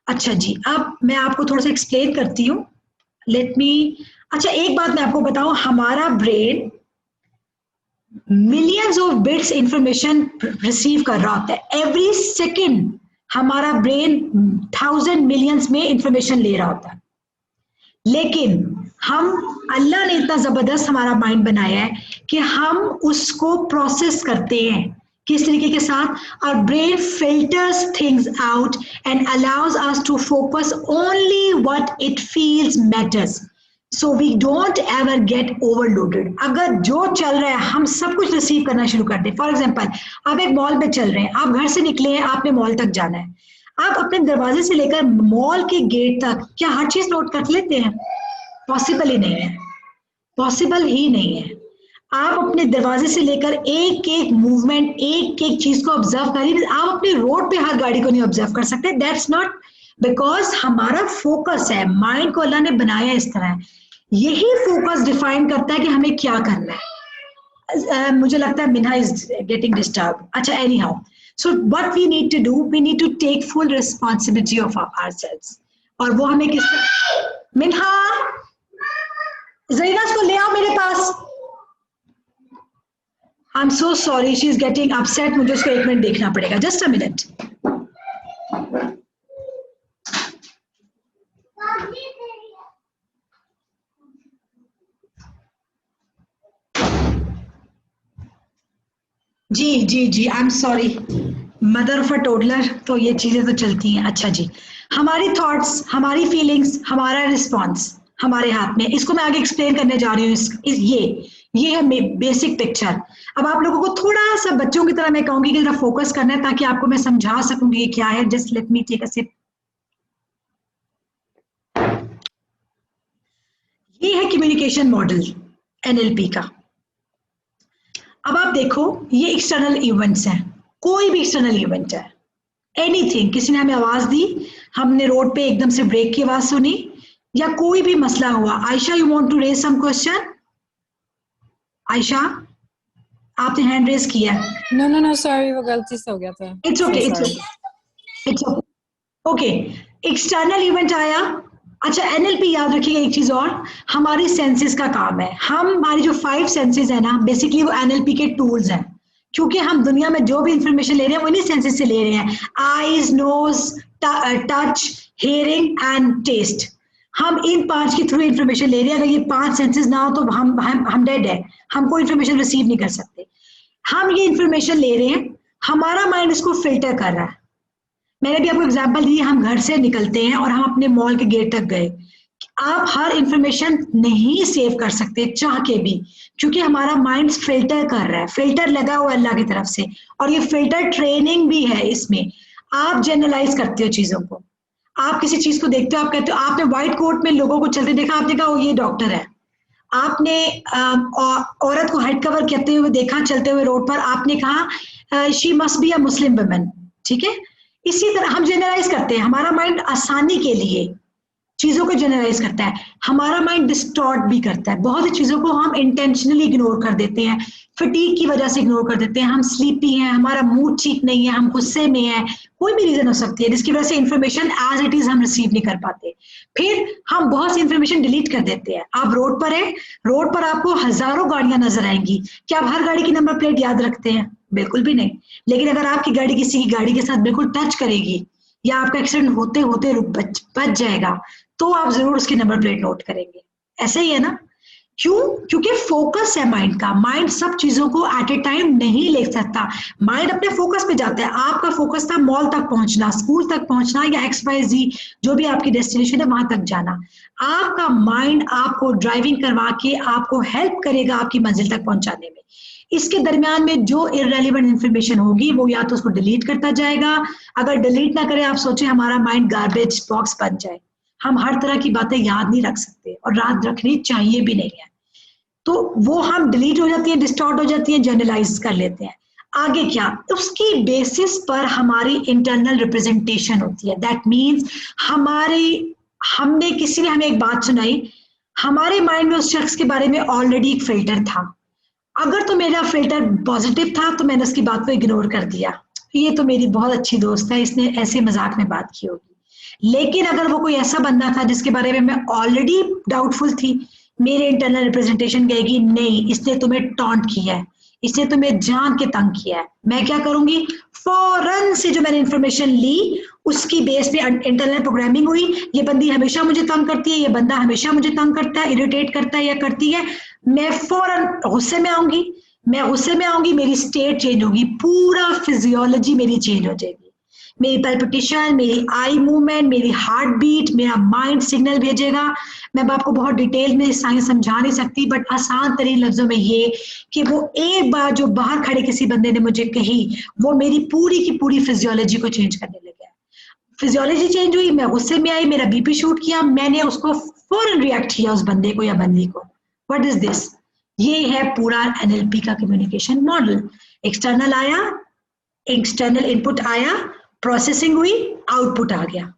अच्छा जी, अब मैं आपको थोड़ा सा एक्सप्लेन करती हूँ, लेट मी। अच्छा एक बात मैं आपको बताऊं, हमारा brain millions of bits information receive कर रहा होता है एवरी सेकेंड। हमारा ब्रेन 1000 मिलियंस में इंफॉर्मेशन ले रहा होता है, लेकिन अल्लाह ने इतना जबरदस्त हमारा माइंड बनाया है कि हम उसको प्रोसेस करते हैं किस तरीके के साथ, और brain filters things out and allows us to focus only what it feels matters, so we don't ever get overloaded. अगर जो चल रहा है हम सब कुछ रिसीव करना शुरू कर दें। फॉर एग्जाम्पल, आप एक मॉल में चल रहे हैं, आप घर से निकले हैं, आपने मॉल तक जाना है, आप अपने दरवाजे से लेकर मॉल के गेट तक क्या हर चीज नोट कर लेते हैं? पॉसिबल ही नहीं है, पॉसिबल ही नहीं है। आप अपने दरवाजे से लेकर एक एक मूवमेंट, एक एक चीज को ऑब्जर्व करिए। आप अपने रोड पे हर गाड़ी को नहीं ऑब्जर्व कर सकते, दैट्स नॉट, बिकॉज हमारा फोकस है, माइंड को अल्लाह ने बनाया इस तरह, यही फोकस डिफाइन करता है कि हमें क्या करना है। मुझे लगता है मिन्हा इज गेटिंग डिस्टर्ब। अच्छा, anyhow, so what we need to do, we need to take full responsibility of ourselves. और वो हमें किस, मिन्हा जरीना को ले आओ मेरे पास। I am so sorry, she is getting upset, मुझे उसको 1 मिनट देखना पड़ेगा, जस्ट अ मिनट। जी जी जी, I am sorry, mother of a toddler, तो ये चीजें तो चलती हैं। अच्छा जी, हमारी थॉट्स, हमारी फीलिंग्स, हमारा रिस्पॉन्स हमारे हाथ में, इसको मैं आगे एक्सप्लेन करने जा रही हूँ। ये है बेसिक पिक्चर। अब आप लोगों को थोड़ा सा बच्चों की तरह मैं कहूंगी कि जरा फोकस करना है, ताकि आपको मैं समझा सकूंगी ये क्या है। Just let me take a sip. ये है कम्युनिकेशन मॉडल एनएलपी का। अब आप देखो, ये एक्सटर्नल इवेंट्स हैं, कोई भी एक्सटर्नल इवेंट है, एनीथिंग, किसी ने हमें आवाज दी, हमने रोड पे एकदम से ब्रेक की आवाज सुनी, या कोई भी मसला हुआ। Aisha, you want to raise some question? Aisha, आपने हैंड रेज किया।
नो नो नो, सॉरी, वो गलती से हो गया था।
It's okay, it's okay. External event आया। अच्छा, एनएलपी याद रखिएगा एक चीज और, हमारी सेंसेस का काम है। हमारी जो 5 सेंसेस है ना, बेसिकली वो एनएलपी के टूल्स हैं, क्योंकि हम दुनिया में जो भी इंफॉर्मेशन ले रहे हैं उन्हीं सेंसेस से ले रहे हैं। Eyes, nose, touch, hearing and taste, हम इन 5 के थ्रू इंफॉर्मेशन ले रहे हैं। अगर ये 5 सेंसेस ना हो तो हम डेड है, हम कोई इंफॉर्मेशन रिसीव नहीं कर सकते। हम ये इंफॉर्मेशन ले रहे हैं, हमारा माइंड इसको फिल्टर कर रहा है। मैंने भी आपको एग्जांपल दी, हम घर से निकलते हैं और हम अपने मॉल के गेट तक गए, आप हर इंफॉर्मेशन नहीं सेव कर सकते चाह के भी, क्योंकि हमारा माइंड फिल्टर कर रहा है, फिल्टर लगा हुआ अल्लाह की तरफ से, और ये फिल्टर ट्रेनिंग भी है इसमें। आप जनरलाइज करते हो चीजों को, आप किसी चीज को देखते हो, आप कहते हो, आपने व्हाइट कोट में लोगों को चलते देखा, आपने कहा ये डॉक्टर है। आपने औरत को हेड कवर करते हुए देखा चलते हुए रोड पर, आपने कहा she must be a Muslim woman. ठीक है, इसी तरह हम जनरलाइज करते हैं, हमारा माइंड आसानी के लिए चीजों को जनरलाइज करता है। हमारा माइंड डिस्टॉर्ट भी करता है, बहुत सी चीजों को हम इंटेंशनली इग्नोर कर देते हैं, फटीग की वजह से इग्नोर कर देते हैं, हम स्लीपी हैं, हमारा मूड ठीक नहीं है, हम गुस्से में हैं, कोई भी रीजन हो सकती है जिसकी वजह से इंफॉर्मेशन एज इट इज हम रिसीव नहीं कर पाते। फिर हम बहुत सी इंफॉर्मेशन डिलीट कर देते हैं। आप रोड पर है, रोड पर आपको हजारों गाड़ियां नजर आएंगी, क्या आप हर गाड़ी की नंबर प्लेट याद रखते हैं? बिल्कुल भी नहीं। लेकिन अगर आपकी गाड़ी किसी की गाड़ी के साथ बिल्कुल टच करेगी, या आपका एक्सीडेंट होते होते बच जाएगा, तो आप जरूर उसकी नंबर प्लेट नोट करेंगे। ऐसे ही है ना? क्यों? क्योंकि फोकस है माइंड का, माइंड सब चीजों को एट ए टाइम नहीं ले सकता, माइंड अपने फोकस पे जाता है। आपका फोकस था मॉल तक पहुंचना, स्कूल तक पहुंचना, या XYZ जो भी आपकी डेस्टिनेशन है वहां तक जाना। आपका माइंड आपको ड्राइविंग करवा के आपको हेल्प करेगा आपकी मंजिल तक पहुंचाने में। इसके दरमियान में जो इररेलेवेंट इंफॉर्मेशन होगी वो या तो उसको डिलीट करता जाएगा। अगर डिलीट ना करे, आप सोचें हमारा माइंड गार्बेज बॉक्स बन जाए। हम हर तरह की बातें याद नहीं रख सकते, और याद रखनी चाहिए भी नहीं है, तो वो हम डिलीट हो जाती है, डिस्टॉर्ट हो जाती है, जनरलाइज कर लेते हैं। आगे क्या, उसकी बेसिस पर हमारी इंटरनल रिप्रेजेंटेशन होती है। दैट मीन्स हमने किसी ने हमें एक बात सुनाई, हमारे माइंड में उस शख्स के बारे में ऑलरेडी एक फिल्टर था। अगर तो मेरा फिल्टर पॉजिटिव था तो मैंने उसकी बात को इग्नोर कर दिया, ये तो मेरी बहुत अच्छी दोस्त है, इसने ऐसे मजाक में बात की होगी। लेकिन अगर वो कोई ऐसा बंदा था जिसके बारे में मैं ऑलरेडी डाउटफुल थी, मेरे इंटरनल रिप्रेजेंटेशन कहेगी नहीं, इसने तुम्हें टॉन्ट किया है, इसने तुम्हें जान के तंग किया है। मैं क्या करूंगी, फौरन से जो मैंने इंफॉर्मेशन ली उसकी बेस पे इंटरनल प्रोग्रामिंग हुई, ये बंदी हमेशा मुझे तंग करती है, ये बंदा हमेशा मुझे तंग करता है, इरिटेट करता है या करती है, मैं फौरन गुस्से में आऊंगी। मैं गुस्से में आऊंगी, मेरी स्टेट चेंज होगी, पूरा फिजियोलॉजी मेरी चेंज हो जाएगी, मेरी पैल्पिटेशन, मेरी आई मूवमेंट, मेरी हार्ट बीट, मेरा माइंड सिग्नल भेजेगा। मैं आपको बहुत डिटेल में साइंस समझा नहीं सकती, बट आसान तरीन लफ्जों में ये कि वो एक बार जो बाहर खड़े किसी बंदे ने मुझे कही, वो मेरी पूरी की पूरी फिजियोलॉजी को चेंज करने लगा। फिजियोलॉजी चेंज हुई, मैं गुस्से में आई, मेरा बीपी शूट किया, मैंने उसको फौरन रिएक्ट किया उस बंदे को या बंदी को। What is this? ये है पूरा एनएलपी का कम्युनिकेशन मॉडल। एक्सटर्नल आया, एक्सटर्नल इनपुट आया, प्रोसेसिंग हुई, आउटपुट आ गया।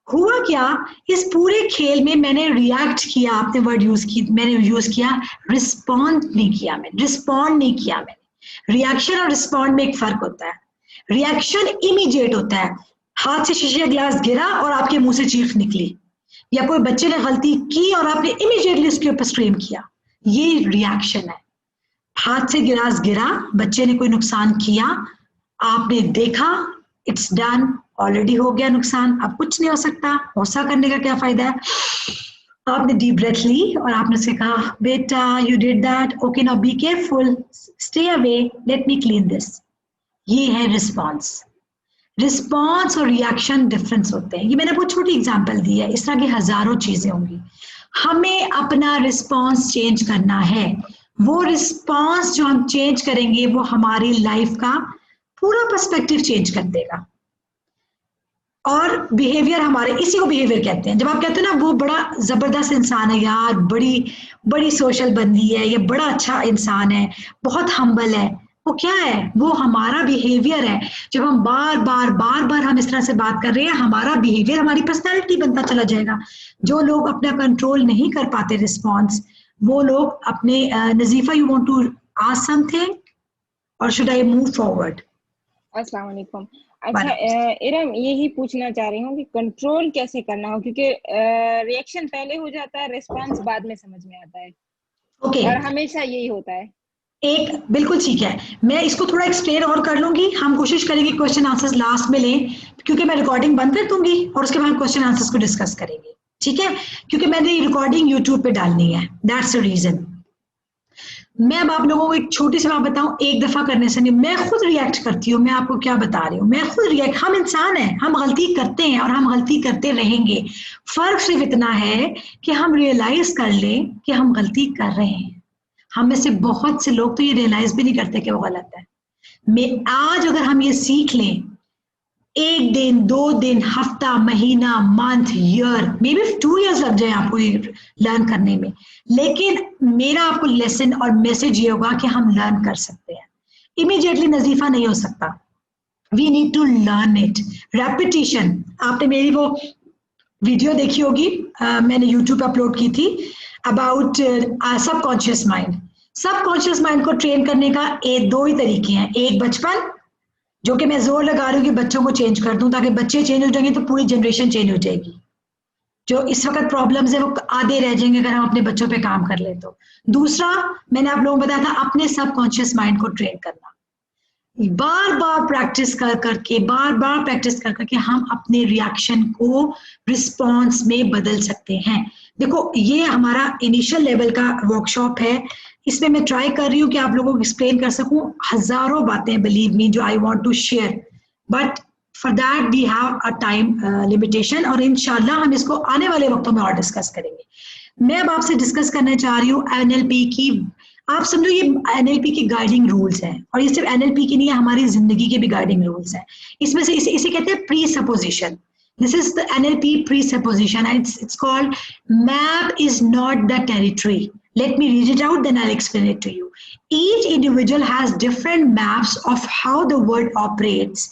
हुआ क्या, इस पूरे खेल में मैंने रिएक्ट किया, आपने वर्ड यूज की, मैंने यूज किया रिस्पॉन्ड नहीं किया, मैंने रिस्पॉन्ड नहीं किया। मैंने रिएक्शन और रिस्पॉन्ड में एक फर्क होता है। रिएक्शन इमीडिएट होता है, हाथ से शीशे का गिलास गिरा और आपके मुंह से चीख निकली, या कोई बच्चे ने गलती की और आपने इमीडिएटली उसके ऊपर स्क्रीम किया, ये रिएक्शन है। हाथ से गिलास गिरा, बच्चे ने कोई नुकसान किया, आपने देखा, इट्स डन, ऑलरेडी हो गया नुकसान, अब कुछ नहीं हो सकता, हौसला करने का क्या फायदा है। आपने डीप ब्रेथ ली और आपने से कहा बेटा you did that, okay now be careful, stay away, let me clean this. ये है रिस्पॉन्स। रिस्पॉन्स और रिएक्शन डिफरेंस होते हैं। ये मैंने बहुत छोटी एग्जांपल दी है, इस तरह की हजारों चीजें होंगी। हमें अपना रिस्पॉन्स चेंज करना है। वो रिस्पॉन्स जो हम चेंज करेंगे वो हमारी लाइफ का पूरा पर्सपेक्टिव चेंज कर देगा। और बिहेवियर हमारे, इसी को बिहेवियर कहते हैं। जब आप कहते हैं ना वो बड़ा जबरदस्त इंसान है यार, बड़ी बड़ी सोशल बंदी है, ये बड़ा अच्छा इंसान है, बहुत हम्बल है, वो क्या है, वो हमारा बिहेवियर है। जब हम बार बार हम इस तरह से बात कर रहे हैं, हमारा बिहेवियर हमारी पर्सनैलिटी बनता चला जाएगा। जो लोग अपना कंट्रोल नहीं कर पाते रिस्पॉन्स, वो लोग अपने Nazifa, you want to ask something और शुड आई मूव फॉरवर्ड?
अस्सलाम वालेकुम। अच्छा इरम, यही पूछना चाह रही हूँ कि कंट्रोल कैसे करना हो, क्योंकि रिएक्शन पहले हो जाता है, रिस्पांस बाद में समझ में आता है।
ओके,
और हमेशा यही होता है।
एक बिल्कुल ठीक है, मैं इसको थोड़ा एक्सप्लेन और कर लूंगी। हम कोशिश करेंगे क्वेश्चन आंसर्स लास्ट में लें, क्योंकि मैं रिकॉर्डिंग बंद कर दूंगी और उसके बाद क्वेश्चन आंसर्स को डिस्कस करेंगे, ठीक है? क्योंकि मैंने रिकॉर्डिंग यूट्यूब पे डालनी है, दैट्स द रीजन। मैं अब आप लोगों को एक छोटी सी बात बताऊं, एक दफा करने से नहीं, मैं खुद रिएक्ट करती हूँ। मैं आपको क्या बता रही हूँ, मैं खुद रिएक्ट, हम इंसान हैं, हम गलती करते हैं और हम गलती करते रहेंगे। फर्क सिर्फ इतना है कि हम रियलाइज कर लें कि हम गलती कर रहे हैं। हम में से बहुत से लोग तो ये रियलाइज भी नहीं करते कि वो गलत है। मैं आज अगर हम ये सीख लें, 1 दिन 2 दिन, हफ्ता, महीना, month, year, may be 2 years लग जाए आपको ये लर्न करने में, लेकिन मेरा आपको लेसन और मैसेज ये होगा कि हम लर्न कर सकते हैं। इमीडिएटली नजीफा नहीं हो सकता, we need to learn it. Repetition, आपने मेरी वो वीडियो देखी होगी, मैंने यूट्यूब पे अपलोड की थी about subconscious mind. Subconscious mind को ट्रेन करने का 2 ही तरीके हैं। एक बचपन, जो कि मैं जोर लगा रही हूँ कि बच्चों को चेंज कर दूं, ताकि बच्चे चेंज हो जाएंगे तो पूरी जनरेशन चेंज हो जाएगी। जो इस वक्त प्रॉब्लम्स है वो आधे रह जाएंगे अगर हम अपने बच्चों पे काम कर ले तो। दूसरा, मैंने आप लोगों को बताया था अपने सबकॉन्शियस माइंड को ट्रेन करना। बार बार प्रैक्टिस कर करके, बार बार प्रैक्टिस कर करके हम अपने रिएक्शन को रिस्पॉन्स में बदल सकते हैं। देखो, ये हमारा इनिशियल लेवल का वर्कशॉप है, इसमें मैं ट्राई कर रही हूँ कि आप लोगों को एक्सप्लेन कर सकूं हजारों बातें, बिलीव मी, जो I want to share, but for that we have a time limitation, और इंशाल्लाह हम इसको आने वाले वक्तों में और डिस्कस करेंगे। मैं अब आपसे डिस्कस करना चाह रही हूँ एनएलपी की। आप समझो ये एनएलपी की गाइडिंग रूल्स हैं, और ये सिर्फ एनएलपी की नहीं है, हमारी जिंदगी के भी गाइडिंग रूल्स हैं। इसमें से इसे कहते हैं pre supposition. This is the NLP presupposition, and it's called map is not the territory. Let me read it out, then I'll explain it to you. Each individual has different maps of how the world operates.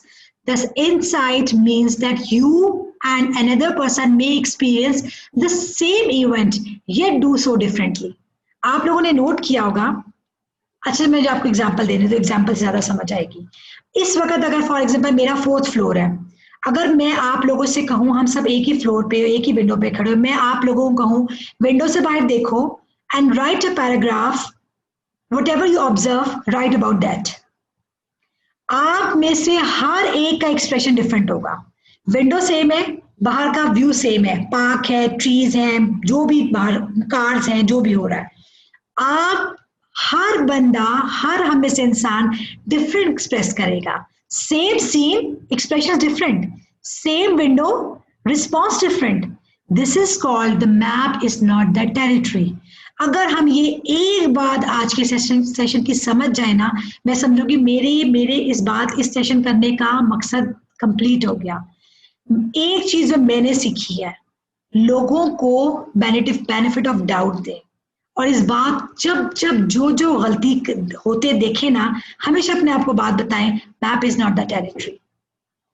This insight means that you and another person may experience the same event, yet do so differently. आप लोगों ने note किया होगा, अच्छा मैं जो आपको example देने तो एग्जाम्पल से ज्यादा समझ आएगी। इस वक्त अगर फॉर एग्जाम्पल मेरा 4th फ्लोर है, अगर मैं आप लोगों से कहूं हम सब एक ही फ्लोर पे, एक ही विंडो पे खड़े हो, मैं आप लोगों को कहूं विंडो से बाहर देखो and right a paragraph, whatever you observe right about that. आप में से हर एक का एक्सप्रेशन डिफरेंट होगा। विंडो सेम है, बाहर का व्यू सेम है, पार्क है, ट्रीज हैं, जो भी बाहर कार्स हैं, जो भी हो रहा है, आप हर बंदा, हर हम में से इंसान डिफरेंट एक्सप्रेस करेगा। Same scene, expression different, same window, response different. This is called the map is not the territory. अगर हम ये एक बात आज के सेशन की समझ जाए ना, मैं समझूंगी मेरे इस सेशन करने का मकसद कंप्लीट हो गया। एक चीज मैंने सीखी है, लोगों को बेनिफिट ऑफ डाउट दे और इस बात जब जब जो जो गलती होते देखे ना, हमेशा अपने आप को बात बताएं, map is not the territory,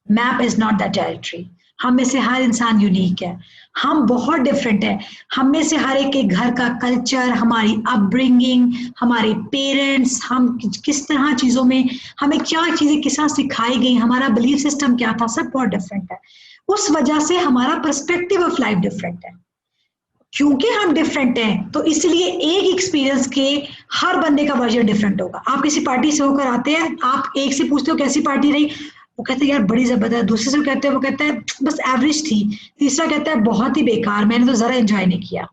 map is not the territory. हम में से हर इंसान यूनिक है, हम बहुत डिफरेंट है। हम में से हर एक के घर का कल्चर, हमारी अपब्रिंगिंग, हमारे पेरेंट्स, हम किस तरह चीजों में, हमें क्या चीजें किस तरह सिखाई गई, हमारा बिलीफ सिस्टम क्या था, सब बहुत डिफरेंट है। उस वजह से हमारा पर्सपेक्टिव ऑफ लाइफ डिफरेंट है। क्योंकि हम डिफरेंट हैं तो इसलिए एक एक्सपीरियंस के हर बंदे का वर्जन डिफरेंट होगा। आप किसी पार्टी से होकर आते हैं, आप एक से पूछते हो कैसी पार्टी रही, वो कहते हैं यार बड़ी जबरदस्त, दूसरे से कहते हैं, वो कहता है बस एवरेज थी, तीसरा कहता है बहुत ही बेकार, मैंने तो जरा एंजॉय नहीं किया।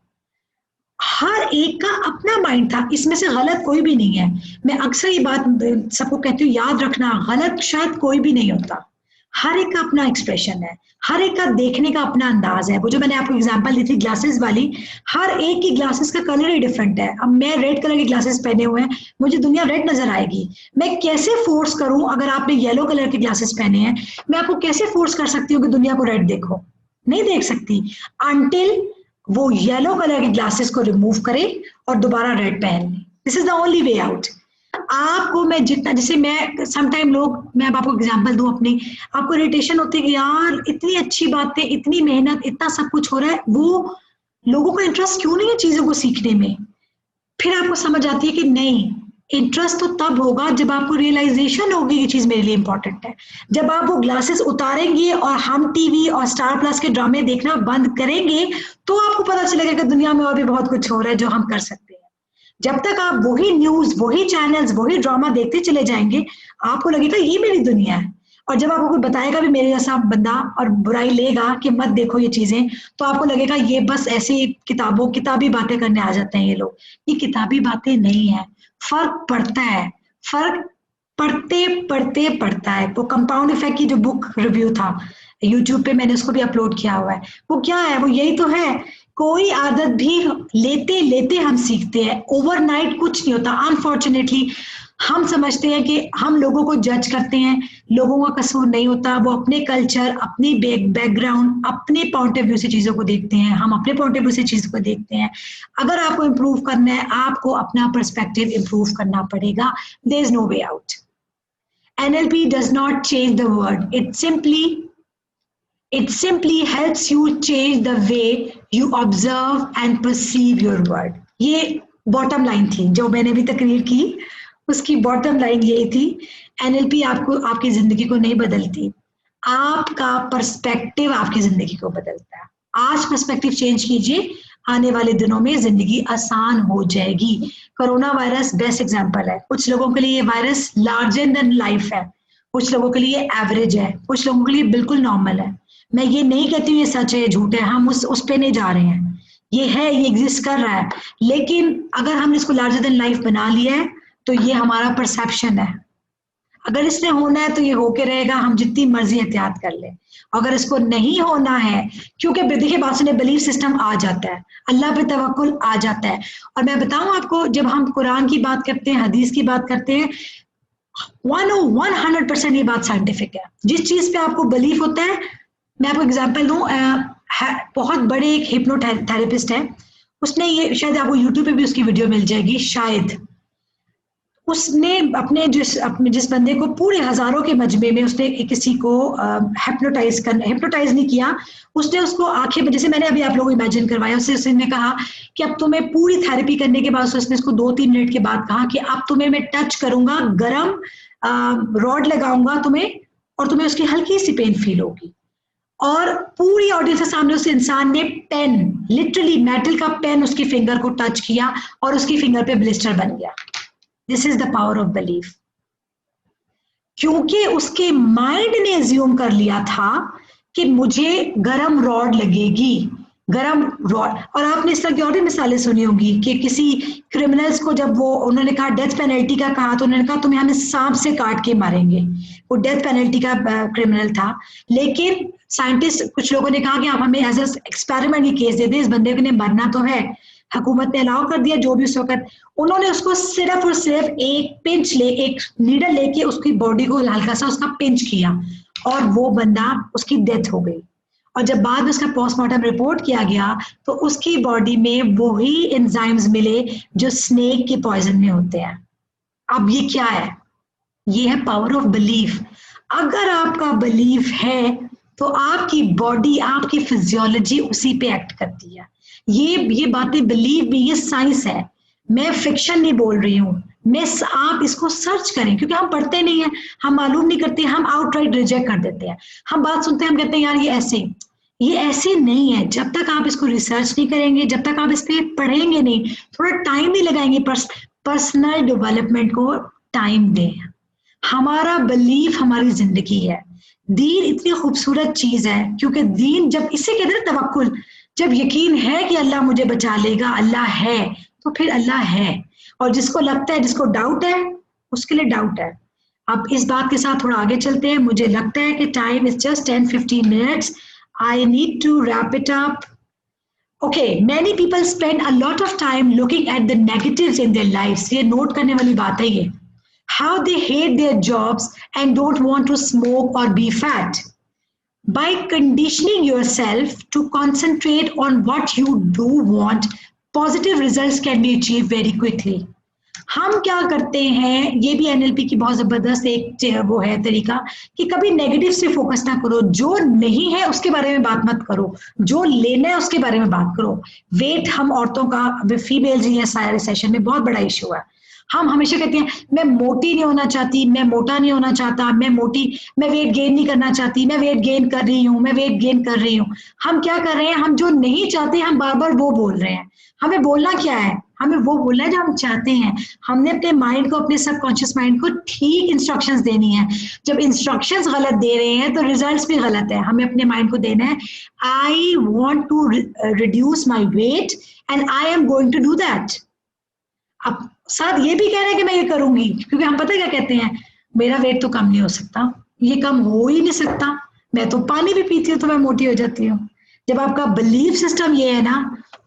हर एक का अपना माइंड था, इसमें से गलत कोई भी नहीं है। मैं अक्सर ये बात सबको कहती हूँ, याद रखना, गलत शायद कोई भी नहीं होता, हर एक का अपना एक्सप्रेशन है, हर एक का देखने का अपना अंदाज है। वो जो मैंने आपको एग्जांपल दी थी ग्लासेस वाली, हर एक की ग्लासेस का कलर ही डिफरेंट है। अब मैं रेड कलर के ग्लासेस पहने हुए हैं, मुझे दुनिया रेड नजर आएगी। मैं कैसे फोर्स करूं, अगर आपने येलो कलर के ग्लासेस पहने हैं, मैं आपको कैसे फोर्स कर सकती हूँ कि दुनिया को रेड देखो? नहीं देख सकती, अनटिल वो येलो कलर के ग्लासेस को रिमूव करे और दोबारा रेड पहन ले। This is the only way out. आपको मैं जितना, जैसे मैं समटाइम लोग, मैं अब आपको एग्जांपल दूं अपनी, आपको इरिटेशन होती है कि यार इतनी अच्छी बातें, इतनी मेहनत, इतना सब कुछ हो रहा है, वो लोगों का इंटरेस्ट क्यों नहीं है चीजों को सीखने में? फिर आपको समझ आती है कि नहीं, इंटरेस्ट तो तब होगा जब आपको रियलाइजेशन होगी ये चीज मेरे लिए इंपॉर्टेंट है। जब आप वो ग्लासेस उतारेंगे और हम टीवी और स्टार प्लस के ड्रामे देखना बंद करेंगे, तो आपको पता चलेगा कि दुनिया में और भी बहुत कुछ हो रहा है जो हम कर सकते हैं। जब तक आप वही न्यूज, वही चैनल्स, वही ड्रामा देखते चले जाएंगे, आपको लगेगा ये मेरी दुनिया है। और जब आपको कोई बताएगा भी मेरे जैसा बंदा और बुराई लेगा कि मत देखो ये चीजें, तो आपको लगेगा ये बस ऐसी किताबी बातें करने आ जाते हैं ये लोग। ये किताबी बातें नहीं है, फर्क पड़ता है, फर्क पढ़ते पढ़ते पड़ता है। वो कंपाउंड इफेक्ट की जो बुक रिव्यू था यूट्यूब पे, मैंने उसको भी अपलोड किया हुआ है। वो क्या है, वो यही तो है, कोई आदत भी लेते लेते हम सीखते हैं, ओवरनाइट कुछ नहीं होता। अनफॉर्चुनेटली हम समझते हैं कि हम लोगों को जज करते हैं, लोगों का कसूर नहीं होता, वो अपने कल्चर, अपनी बैकग्राउंड, अपने पॉइंट ऑफ व्यू से चीजों को देखते हैं, हम अपने पॉइंट ऑफ व्यू से चीजों को देखते हैं। अगर आपको इम्प्रूव करना है, आपको अपना पर्सपेक्टिव इम्प्रूव करना पड़ेगा। There is no way out. NLP does not change the world. It simply helps you change the way you observe and perceive your world. ये बॉटम लाइन थी जो मैंने अभी तकरीर की, उसकी बॉटम लाइन यही थी। NLP आपको, आपकी जिंदगी को नहीं बदलती, आपका पर्सपेक्टिव आपकी जिंदगी को बदलता है। आज पर्सपेक्टिव चेंज कीजिए, आने वाले दिनों में जिंदगी आसान हो जाएगी। कोरोना वायरस बेस्ट एग्जांपल है। कुछ लोगों के लिए ये वायरस लार्जर देन लाइफ है, कुछ लोगों के लिए एवरेज है, कुछ लोगों के लिए बिल्कुल नॉर्मल है। मैं ये नहीं कहती हूँ ये सच है झूठ है, हम उस पे नहीं जा रहे हैं, ये है, ये एग्जिस्ट कर रहा है। लेकिन अगर हम इसको लार्जर देन लाइफ बना लिया है तो ये हमारा परसेप्शन है। अगर इसने होना है तो ये होके रहेगा, हम जितनी मर्जी एहतियात कर लें। अगर इसको नहीं होना है, क्योंकि देखिए बात सुने, बिलीफ सिस्टम आ जाता है, अल्लाह पे तवक्कुल आ जाता है। और मैं बताऊं आपको, जब हम कुरान की बात करते हैं, हदीस की बात करते हैं, 100% ये बात साइंटिफिक है। जिस चीज पे आपको बिलीफ होता है, मैं आपको एग्जांपल दूं, बहुत बड़े एक हिप्नोथेरेपिस्ट है, उसने ये, शायद आपको यूट्यूब पे भी उसकी वीडियो मिल जाएगी शायद, उसने अपने जिस बंदे को पूरे हजारों के मजमे में उसने किसी को हिप्नोटाइज नहीं किया, उसने उसको आंखें, जैसे मैंने अभी आप लोगों को इमेजिन करवाया, उसने कहा कि अब तुम्हें पूरी थेरेपी करने के बाद, उसने इसको 2-3 मिनट के बाद कहा कि अब तुम्हें मैं टच करूंगा, गरम रॉड लगाऊंगा तुम्हें, और तुम्हें उसकी हल्की सी पेन फील होगी। और पूरी ऑडियंस के सामने उस इंसान ने पेन, लिटरली मेटल का पेन, उसकी फिंगर को टच किया और उसकी फिंगर पे ब्लिस्टर बन गया। This is the power of belief. क्योंकि उसके माइंड ने एज्यूम कर लिया था कि मुझे गरम रॉड लगेगी, गरम रॉड। और आपने इस तरह की और भी मिसालें सुनी होंगी कि किसी क्रिमिनल्स को जब वो, उन्होंने कहा डेथ पेनल्टी का कहा, तो उन्होंने कहा तुम्हें हमें सांप से काट के मारेंगे। वो डेथ पेनल्टी का क्रिमिनल था, लेकिन साइंटिस्ट, कुछ लोगों ने कहा कि आप हमें एज एक्सपेरिमेंट की केस दे दें, इस बंदे ने मरना तो है। हुकूमत ने अलाउ कर दिया, जो भी उस वक्त, उन्होंने उसको सिर्फ और सिर्फ एक नीडल लेके उसकी बॉडी को हल्का सा उसका पिंच किया और वो बंदा, उसकी डेथ हो गई। और जब बाद में उसका पोस्टमार्टम रिपोर्ट किया गया तो उसकी बॉडी में वही एंजाइम्स मिले जो स्नेक के पॉइजन में होते हैं। अब ये क्या है? ये है पावर ऑफ बिलीफ। अगर आपका बिलीफ है तो आपकी बॉडी, आपकी फिजियोलॉजी उसी पे एक्ट करती है। ये बातें बिलीव भी, ये साइंस है, मैं फिक्शन नहीं बोल रही हूँ। आप इसको सर्च करें, क्योंकि हम पढ़ते नहीं है, हम मालूम नहीं करते, हम आउटराइट रिजेक्ट कर देते हैं। हम बात सुनते हैं, हम कहते हैं यार ये ऐसे नहीं है। जब तक आप इसको रिसर्च नहीं करेंगे, जब तक आप इस पे पढ़ेंगे नहीं, थोड़ा टाइम नहीं लगाएंगे, पर्सनल डेवलपमेंट को टाइम दें। हमारा बिलीफ हमारी जिंदगी है। दीन इतनी खूबसूरत चीज है, क्योंकि दीन, जब इसे कहते हैं तवक्कुल, जब यकीन है कि अल्लाह मुझे बचा लेगा, अल्लाह है, तो फिर अल्लाह है। और जिसको लगता है, जिसको डाउट है, उसके लिए डाउट है। अब इस बात के साथ थोड़ा आगे चलते हैं। मुझे लगता है कि time is just 10-15 minutes. I need to wrap it up. Okay, many people spend a lot of time looking at the negatives in their lives. ये नोट करने वाली बात है ये। How they hate their jobs and don't want to smoke or be fat. By conditioning yourself to concentrate on what you do want, positive results can be achieved very quickly. हम क्या करते हैं, ये भी एनएलपी की बहुत जबरदस्त एक वो है तरीका, कि कभी नेगेटिव से फोकस ना करो। जो नहीं है उसके बारे में बात मत करो, जो लेना है उसके बारे में बात करो। वेट हम औरतों का, फीमेल्स ये सारे सेशन में बहुत बड़ा इशू है। हम हमेशा कहते हैं मैं मोटी नहीं होना चाहती, मैं मोटा नहीं होना चाहता, मैं वेट गेन नहीं करना चाहती, मैं वेट गेन कर रही हूँ, मैं वेट गेन कर रही हूँ। हम क्या कर रहे हैं, हम जो नहीं चाहते हम बार बार वो बोल रहे हैं। हमें बोलना क्या है, हमें वो बोलना है जो हम चाहते हैं। हमने अपने माइंड को, अपने सबकॉन्शियस माइंड को ठीक इंस्ट्रक्शंस देनी है। जब इंस्ट्रक्शंस गलत दे रहे हैं तो रिजल्ट्स भी गलत है। हमें अपने माइंड को देना है, I want to reduce my weight and I am going to do that. अब साथ ये भी कह रहे हैं कि मैं ये करूंगी, क्योंकि हम पता है क्या कहते हैं, मेरा वेट तो कम नहीं हो सकता, ये कम हो ही नहीं सकता, मैं तो पानी भी पीती हूँ तो मैं मोटी हो जाती हूँ। जब आपका बिलीफ सिस्टम ये है ना,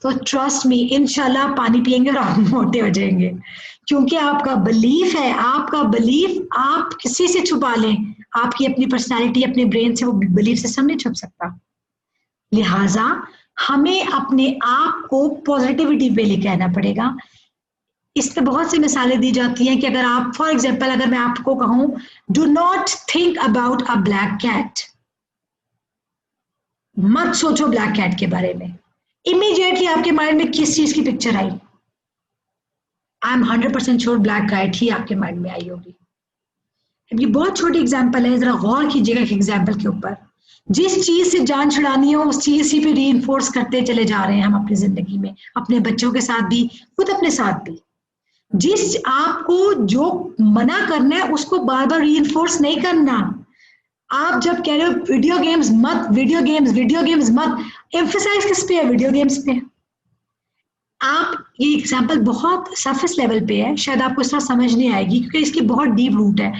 तो ट्रस्ट मी, इंशाल्लाह पानी पिएंगे और आप मोटे हो जाएंगे, क्योंकि आपका बिलीफ है। आपका बिलीफ आप किसी से छुपा लें, आपकी अपनी पर्सनैलिटी, अपने ब्रेन से वो बिलीफ सिस्टम नहीं छुप सकता। लिहाजा हमें अपने आप को पॉजिटिविटी पे लेके आना पड़ेगा। इस पे बहुत सी मिसालें दी जाती हैं कि अगर आप, फॉर एग्जाम्पल, अगर मैं आपको कहूं do not think about a black cat, मत सोचो ब्लैक कैट के बारे में, इमीडिएटली आपके माइंड में किस चीज की पिक्चर आई? I am 100% sure black cat ही आपके माइंड में आई होगी। ये बहुत छोटी एग्जाम्पल है, जरा गौर कीजिएगा एग्जाम्पल के ऊपर। जिस चीज से जान छुड़ानी हो उस चीज ही पे रीइंफोर्स करते चले जा रहे हैं हम अपनी जिंदगी में, अपने बच्चों के साथ भी, खुद अपने साथ भी। जिस आपको जो मना करना है उसको बार बार रीइंफोर्स नहीं करना। आप जब कह रहे हो वीडियो गेम्स मत, वीडियो गेम्स मत, एम्फसाइज किस पे है? वीडियो गेम्स पे। आप, ये एग्जांपल बहुत सरफेस लेवल पे है, शायद आपको इस तरह समझ नहीं आएगी क्योंकि इसकी बहुत डीप रूट है।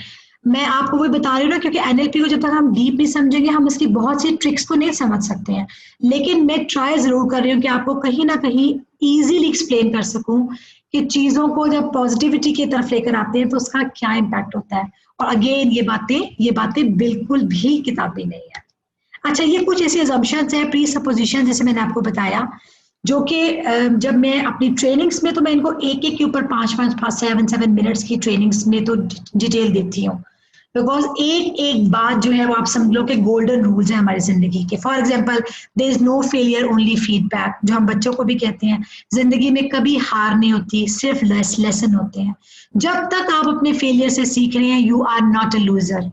मैं आपको वही बता रही हूँ ना, क्योंकि एनएलपी को जब तक हम डीप नहीं समझेंगे हम इसकी बहुत सी ट्रिक्स को नहीं समझ सकते हैं। लेकिन मैं ट्राई जरूर कर रही हूँ कि आपको कहीं ना कहीं इजीली एक्सप्लेन कर सकूं कि चीजों को जब पॉजिटिविटी की तरफ लेकर आते हैं तो उसका क्या इम्पैक्ट होता है। और अगेन ये बातें बिल्कुल भी किताबी नहीं है। अच्छा, ये कुछ ऐसी अजम्पशंस है, प्री सपोजिशन, जैसे मैंने आपको बताया, जो कि जब मैं अपनी ट्रेनिंग्स में, तो मैं इनको एक एक के ऊपर 5-7 मिनट्स की ट्रेनिंग्स में तो डिटेल देती हूँ, बिकॉज एक एक बात जो है वो आप समझ लो कि गोल्डन रूल्स है हमारी जिंदगी के। For example, there is no failure only feedback, जो हम बच्चों को भी कहते हैं, जिंदगी में कभी हार नहीं होती, सिर्फ लेसन होते हैं। जब तक आप अपने फेलियर से सीख रहे हैं, you are not a loser.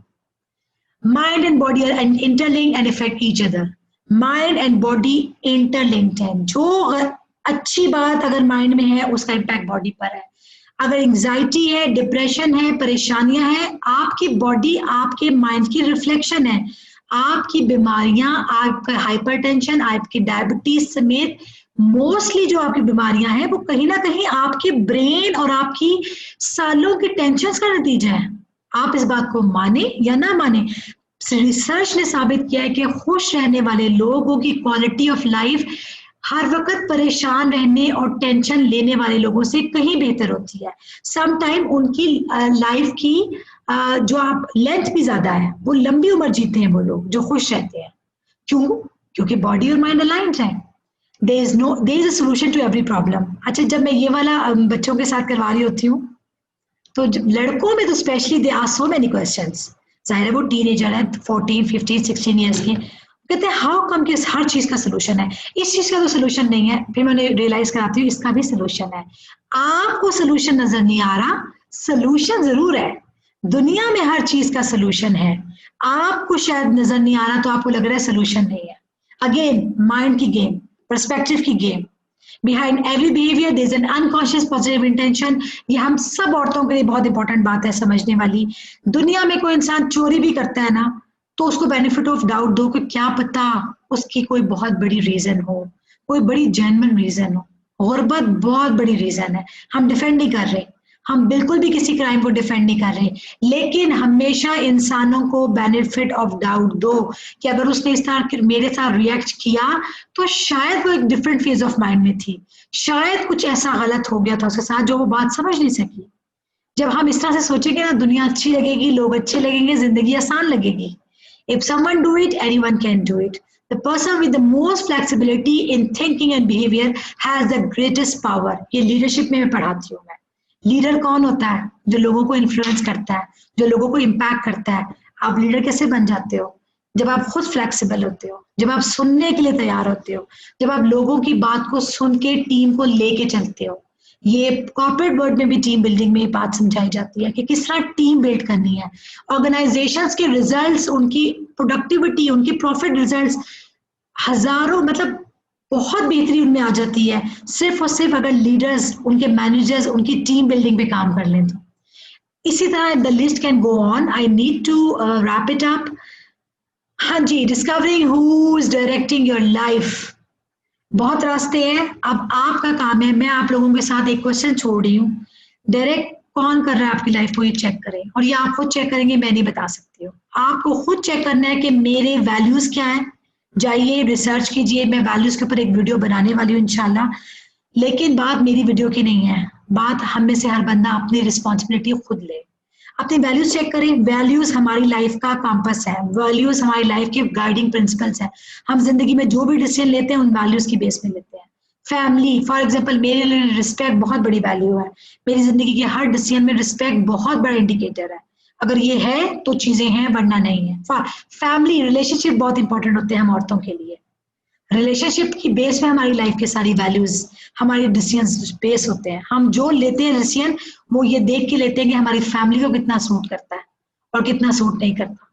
Mind and body are interlinked and effect each other. Mind and body interlinked है। जो अच्छी बात अगर माइंड में है उसका इम्पैक्ट बॉडी पर है। अगर एंजाइटी है, डिप्रेशन है, परेशानियां हैं, आपकी बॉडी आपके माइंड की रिफ्लेक्शन है। आपकी बीमारियां, आपका हाइपरटेंशन, आपकी डायबिटीज समेत मोस्टली जो आपकी बीमारियां हैं वो कहीं ना कहीं आपके ब्रेन और आपकी सालों की टेंशन का नतीजा है। आप इस बात को माने या ना माने, रिसर्च ने साबित किया है कि खुश रहने वाले लोगों की क्वालिटी ऑफ लाइफ हर वक्त परेशान रहने और टेंशन लेने वाले लोगों से कहीं बेहतर होती है। समटाइम उनकी लाइफ की जो आप लेंथ भी ज्यादा है, वो लंबी उम्र जीते हैं वो लोग जो खुश रहते हैं। क्यों? क्योंकि बॉडी और माइंड अलाइंड है। there is a solution to every problem। अच्छा, जब मैं ये वाला बच्चों के साथ करवा रही होती हूँ तो लड़कों में तो specially they are so many questions. जाहिर है वो टीनेजर है, 14, 15, 16 ईयर्स के, कहते हैं हाउ कम कि हर चीज का सोल्यूशन है, इस चीज का तो सोल्यूशन नहीं है। फिर मैं उन्हें रियलाइज कराती हूँ इसका भी सोल्यूशन है। आपको सोल्यूशन नजर नहीं आ रहा, सोल्यूशन जरूर है। दुनिया में हर चीज का सोल्यूशन है, आपको शायद नजर नहीं आ रहा तो आपको लग रहा है सोल्यूशन नहीं है। अगेन माइंड की गेम, पर्सपेक्टिव की game. Behind every behaviour there is an unconscious positive intention. ये हम सब औरतों के लिए बहुत इंपॉर्टेंट बात है समझने वाली। दुनिया में कोई इंसान चोरी भी करता है ना, तो उसको बेनिफिट ऑफ डाउट दो कि क्या पता उसकी कोई बहुत बड़ी रीजन हो, कोई बड़ी जेन्युइन रीजन हो। गुर्बत बहुत बड़ी रीजन है, हम डिफेंड नहीं कर रहे, हम बिल्कुल भी किसी क्राइम को डिफेंड नहीं कर रहे, लेकिन हमेशा इंसानों को बेनिफिट ऑफ डाउट दो कि अगर उसने इस तरह मेरे साथ रिएक्ट किया तो शायद वो एक डिफरेंट फेज ऑफ माइंड में थी, शायद कुछ ऐसा गलत हो गया था उसके साथ जो वो बात समझ नहीं सकी। जब हम इस तरह से सोचेंगे ना, दुनिया अच्छी लगेगी, लोग अच्छे लगेंगे, जिंदगी आसान लगेगी। If someone do it, anyone can do it. The person with the most flexibility in thinking and behavior has the greatest power. ये लीडरशिप में मैं पढ़ाती हूँ मैं। लीडर कौन होता है? जो लोगों को इन्फ्लुएंस करता है, जो लोगों को इम्पैक्ट करता है। आप लीडर कैसे बन जाते हो? जब आप खुद फ्लेक्सिबल होते हो, जब आप सुनने के लिए तैयार होते हो, जब आप लोगों की बात को सुन के टीम को लेके चलते हो। ये कॉर्पोरेट वर्ल्ड में भी टीम बिल्डिंग में ये बात समझाई जाती है कि किस तरह टीम बिल्ड करनी है। ऑर्गेनाइजेशंस के रिजल्ट्स, उनकी प्रोडक्टिविटी, उनकी प्रॉफिट रिजल्ट्स हजारों, मतलब बहुत बेहतरी उनमें आ जाती है सिर्फ और सिर्फ अगर लीडर्स, उनके मैनेजर्स उनकी टीम बिल्डिंग पे काम कर लें तो। इसी तरह the list can go on, I need to wrap it up. हाँ जी, discovering who is directing your life. बहुत रास्ते हैं, अब आपका काम है, मैं आप लोगों के साथ एक क्वेश्चन छोड़ रही हूँ, डायरेक्ट कौन कर रहा है आपकी लाइफ को, ये चेक करें। और ये आप खुद चेक करेंगे, मैं नहीं बता सकती हूँ, आपको खुद चेक करना है कि मेरे वैल्यूज क्या है। जाइए रिसर्च कीजिए, मैं वैल्यूज के ऊपर एक वीडियो बनाने वाली हूँ इंशाल्लाह। लेकिन बात मेरी वीडियो की नहीं है, बात हम में से हर बंदा अपनी रिस्पॉन्सिबिलिटी खुद ले, अपनी वैल्यूज चेक करें। वैल्यूज हमारी लाइफ का कंपास है, वैल्यूज हमारी लाइफ के गाइडिंग प्रिंसिपल्स हैं। हम जिंदगी में जो भी डिसीजन लेते हैं उन वैल्यूज की बेस में लेते हैं। फैमिली फॉर एग्जांपल, मेरे लिए रिस्पेक्ट बहुत बड़ी वैल्यू है। मेरी जिंदगी के हर डिसीजन में रिस्पेक्ट बहुत बड़ा इंडिकेटर है। अगर ये है तो चीजें हैं, वरना नहीं है। फैमिली रिलेशनशिप बहुत इंपॉर्टेंट होते हैं हम औरतों के लिए। रिलेशनशिप की बेस में हमारी लाइफ के सारी वैल्यूज, हमारे डिसीजन बेस होते हैं। हम जो लेते हैं डिसीजन, वो ये देख के लेते हैं कि हमारी फैमिली को कितना सूट करता है और कितना सूट नहीं करता।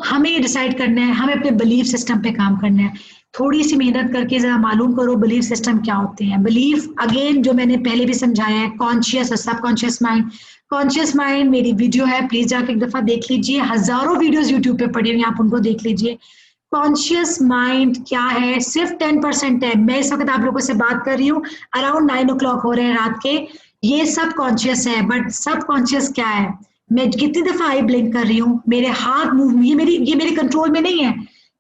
हमें ये डिसाइड करना है, हमें अपने बिलीफ सिस्टम पे काम करना है। थोड़ी सी मेहनत करके जरा मालूम करो बिलीफ सिस्टम क्या होते हैं। बिलीफ अगेन जो मैंने पहले भी समझाया है, कॉन्शियस और सबकॉन्शियस माइंड। कॉन्शियस माइंड मेरी वीडियो है, प्लीज जाके एक दफा देख लीजिए। हजारों वीडियोस यूट्यूब पे पड़ी हुई, आप उनको देख लीजिए। कॉन्शियस माइंड क्या है? सिर्फ 10% है। मैं इस वक्त आप लोगों से बात कर रही हूँ, अराउंड 9 o'clock हो रहे हैं रात के। ये सब कॉन्शियस है, बट सब कॉन्शियस क्या है? मैं कितनी दफा आई ब्लिंक कर रही हूँ, मेरे हाथ मूव, ये मेरे कंट्रोल में नहीं है,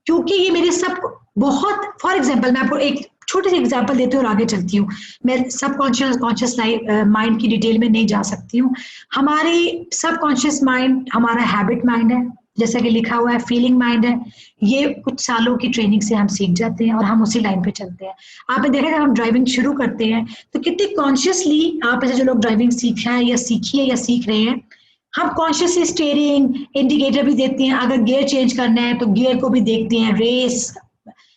क्योंकि ये मेरे सब बहुत। फॉर एग्जाम्पल मैं आपको एक छोटी सी एग्जाम्पल देती हूँ और आगे चलती हूँ। मैं सब कॉन्शियस माइंड की डिटेल में नहीं जा सकती हूँ। हमारी सब कॉन्शियस माइंड हमारा हैबिट माइंड है, जैसा कि लिखा हुआ है, फीलिंग माइंड है। ये कुछ सालों की ट्रेनिंग से हम सीख जाते हैं और हम उसी लाइन पे चलते हैं। आपने देखा जब हम ड्राइविंग शुरू करते हैं तो कितनी कॉन्शियसली, आप ऐसे जो लोग ड्राइविंग सीखा है या सीखी है या सीख रहे हैं, हम कॉन्शियसली स्टीयरिंग इंडिकेटर भी देखते हैं। अगर गियर चेंज करना है तो गियर को भी देखते हैं, रेस,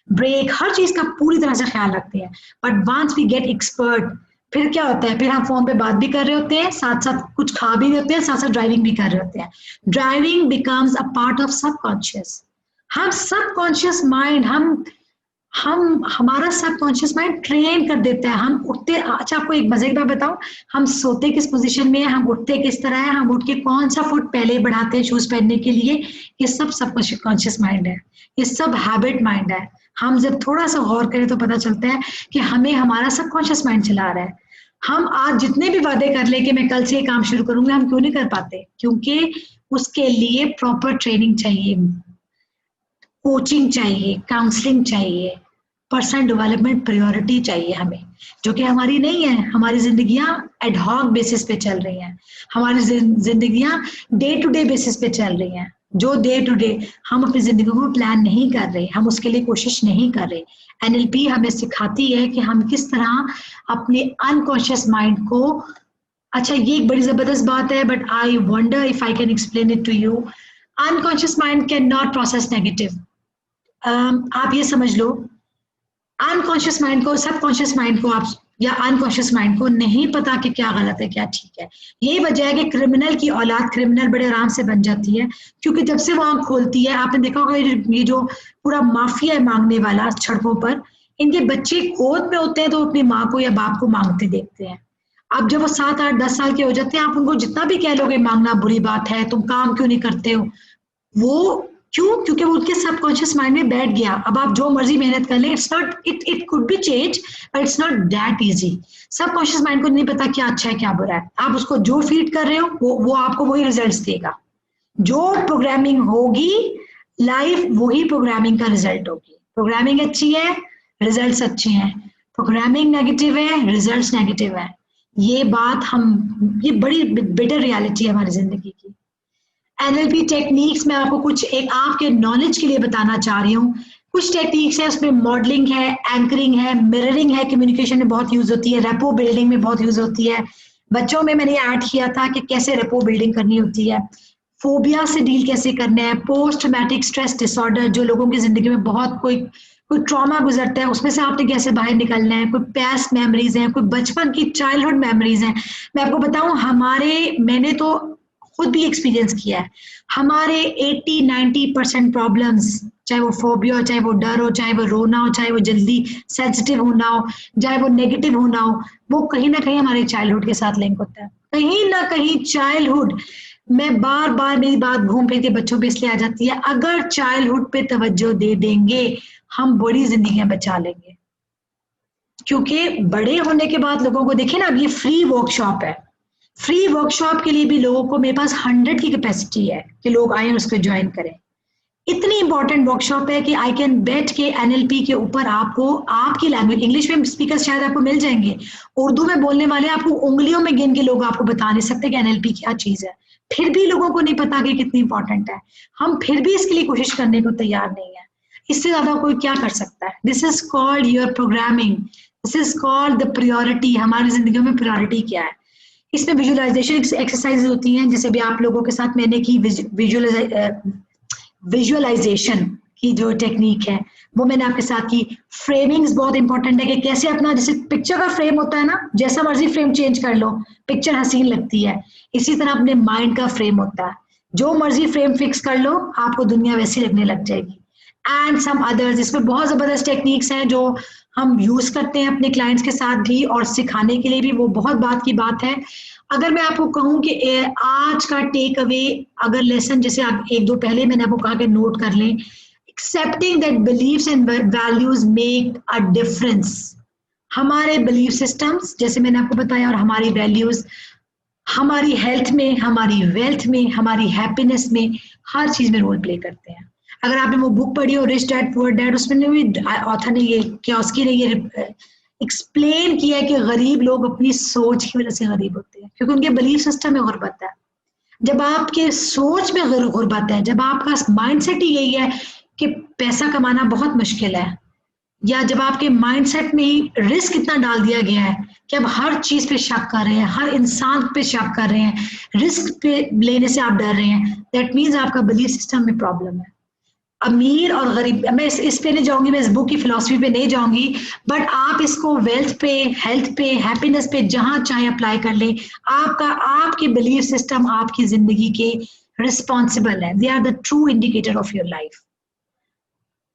ब्रेक, हर चीज का पूरी तरह से ख्याल रखते हैं। But once we get expert, फिर क्या होता है, फिर हम फोन पे बात भी कर रहे होते हैं, साथ साथ कुछ खा भी रहे होते हैं, साथ साथ ड्राइविंग भी कर रहे होते हैं। Driving becomes a part of subconscious. हम सबकॉन्शियस माइंड, हमारा सबकॉन्शियस माइंड ट्रेन कर देता है। हम उठते, अच्छा आपको एक मजे की बात बताऊं, हम सोते किस पोजीशन में है, हम उठते किस तरह है, हम उठ के कौन सा फुट पहले बढ़ाते हैं शूज पहनने के लिए, ये सब सबकॉन्शियस माइंड है, ये सब हैबिट माइंड है। हम जब थोड़ा सा गौर करें तो पता चलता है कि हमें हमारा सबकॉन्शियस माइंड चला रहा है। हम आज जितने भी वादे कर ले कि मैं कल से ये काम शुरू करूंगा, हम क्यों नहीं कर पाते? क्योंकि उसके लिए प्रॉपर ट्रेनिंग चाहिए, कोचिंग चाहिए, काउंसलिंग चाहिए, पर्सनल डेवलपमेंट प्रायोरिटी चाहिए हमें, जो कि हमारी नहीं है। हमारी जिंदगियां एडहॉक बेसिस पे चल रही हैं, हमारी जिंदगियां डे टू डे बेसिस पे चल रही हैं। जो डे टू डे हम अपनी जिंदगी को प्लान नहीं कर रहे, हम उसके लिए कोशिश नहीं कर रहे। एनएलपी हमें सिखाती है कि हम किस तरह अपने अनकॉन्शियस माइंड को, अच्छा ये एक बड़ी जबरदस्त बात है, but I wonder if I can explain it to you. Unconscious mind can not process negative. आप ये समझ लो, अनकॉन्शियस माइंड को, सबकॉन्शियस माइंड को आप या अनकॉन्शियस माइंड को नहीं पता कि क्या गलत है क्या ठीक है। यही वजह है कि क्रिमिनल की औलाद क्रिमिनल बड़े आराम से बन जाती है, क्योंकि जब से वो आंख खोलती है, आपने देखा होगा ये जो पूरा माफिया है मांगने वाला सड़कों पर, इनके बच्चे गोद में होते हैं तो अपनी माँ को या बाप को मांगते देखते हैं। अब जब वो 7, 8, 10 साल के हो जाते हैं, आप उनको जितना भी कह लोगे मांगना बुरी बात है, तुम काम क्यों नहीं करते हो, वो क्यों? क्योंकि वो उनके सबकॉन्शियस माइंड में बैठ गया। अब आप जो मर्जी मेहनत कर ले, it's not, it could be change but it's not that easy. Subconscious mind को नहीं पता क्या अच्छा है क्या बुरा है। आप उसको जो फीड कर रहे हो वो आपको वही रिजल्ट्स देगा। जो प्रोग्रामिंग होगी लाइफ वही प्रोग्रामिंग का रिजल्ट होगी। प्रोग्रामिंग अच्छी है, रिजल्ट्स अच्छे हैं। प्रोग्रामिंग नेगेटिव है, रिजल्ट्स नेगेटिव है। ये बात ये बड़ी बेटर रियलिटी है हमारी जिंदगी की। एनएलपी टेक्निक्स में आपको कुछ एक आपके नॉलेज के लिए बताना चाह रही हूँ। कुछ टेक्निक्स है, उसमें मॉडलिंग है, एंकरिंग है, मिररिंग है, कम्युनिकेशन में बहुत यूज होती है, रेपो बिल्डिंग में बहुत यूज होती है। बच्चों में मैंने ऐड किया था कि कैसे रेपो बिल्डिंग करनी होती है, फोबिया से डील कैसे करना है, पोस्ट ट्रॉमेटिक स्ट्रेस डिसऑर्डर, जो लोगों की जिंदगी में बहुत कोई ट्रॉमा गुजरता है, उसमें से आपने कैसे बाहर निकलना है, कोई पास्ट मेमोरीज हैं, कोई बचपन की चाइल्डहुड मेमोरीज हैं। मैं आपको बताऊं, मैंने तो खुद भी एक्सपीरियंस किया है, हमारे 80-90% प्रॉब्लम्स, चाहे वो फोबिया हो, चाहे वो डर हो, चाहे वो रोना हो, चाहे वो जल्दी सेंसिटिव होना हो, चाहे वो नेगेटिव होना हो, वो कहीं ना कहीं हमारे चाइल्डहुड के साथ लिंक होता है। कहीं ना कहीं चाइल्डहुड, मैं बार बार मेरी बात घूम फिर के बच्चों पे इसलिए आ जाती है, अगर चाइल्डहुड पे तवज्जो दे देंगे हम बड़ी जिंदगियां बचा लेंगे। क्योंकि बड़े होने के बाद लोगों को देखिए ना, अब ये फ्री वर्कशॉप है, फ्री वर्कशॉप के लिए भी लोगों को, मेरे पास 100 की कैपेसिटी है कि लोग आए और उसको ज्वाइन करें। इतनी इंपॉर्टेंट वर्कशॉप है कि आई कैन बेट के एनएलपी के ऊपर आपको आपकी लैंग्वेज, इंग्लिश में स्पीकर शायद आपको मिल जाएंगे, उर्दू में बोलने वाले आपको उंगलियों में गिन के लोग आपको बता नहीं सकते कि एनएलपी क्या चीज है। फिर भी लोगों को नहीं पता कि कितनी इंपॉर्टेंट है। हम फिर भी इसके लिए कोशिश करने को तैयार नहीं है। इससे ज्यादा कोई क्या कर सकता है? This is called your programming, this is called the priority. हमारी जिंदगी में प्रायोरिटी क्या है? इसमें विजुअलाइजेशन एक्सरसाइज होती हैं, जैसे भी आप लोगों के साथ मैंने की विजुअलाइजेशन की जो टेक्निक है वो मैंने आपके साथ की। फ्रेमिंग्स बहुत इंपॉर्टेंट है कि कैसे अपना, जैसे पिक्चर का फ्रेम होता है ना, जैसा मर्जी फ्रेम चेंज कर लो पिक्चर हसीन लगती है, इसी तरह अपने माइंड का फ्रेम होता है। जो मर्जी फ्रेम फिक्स कर लो आपको दुनिया वैसी लगने लग जाएगी। एंड सम अदर्स, इसमें बहुत जबरदस्त टेक्निक्स हैं जो हम यूज करते हैं अपने क्लाइंट्स के साथ भी और सिखाने के लिए भी। वो बहुत बात की बात है। अगर मैं आपको कहूं कि आज का टेक अवे अगर लेसन, जैसे आप 1-2 पहले मैंने आपको कहा कि नोट कर लें, excepting that believes and values make a difference. हमारे बिलीफ सिस्टम्स, जैसे मैंने आपको बताया, और हमारी वैल्यूज हमारी हेल्थ में, हमारी वेल्थ में, हमारी हैप्पीनेस में, हर चीज में रोल प्ले करते हैं। अगर आपने वो बुक पढ़ी हो रिच डैड पुअर डैड, उसमें भी ऑथर ने ये कियोस्की ने ये एक्सप्लेन किया है कि गरीब लोग अपनी सोच की वजह से गरीब होते हैं, क्योंकि उनके बिलीफ सिस्टम में गुर्बत है। जब आपके सोच में गुर्बत है, जब आपका माइंडसेट ही यही है कि पैसा कमाना बहुत मुश्किल है, या जब आपके माइंडसेट में ही रिस्क इतना डाल दिया गया है कि अब हर चीज पे शक कर रहे हैं, हर इंसान पे शक कर रहे हैं, रिस्क पे लेने से आप डर रहे हैं, दैट मीन्स आपका बिलीफ सिस्टम में प्रॉब्लम है। अमीर और गरीब, मैं इस पे नहीं जाऊंगी, मैं इस बुक की फिलॉसफी पे नहीं जाऊंगी, बट आप इसको वेल्थ पे, हेल्थ पे, हैप्पीनेस पे जहां चाहे अप्लाई कर ले। आपके बिलीफ सिस्टम आपकी जिंदगी के रिस्पॉन्सिबल है, they are the true indicator of your life.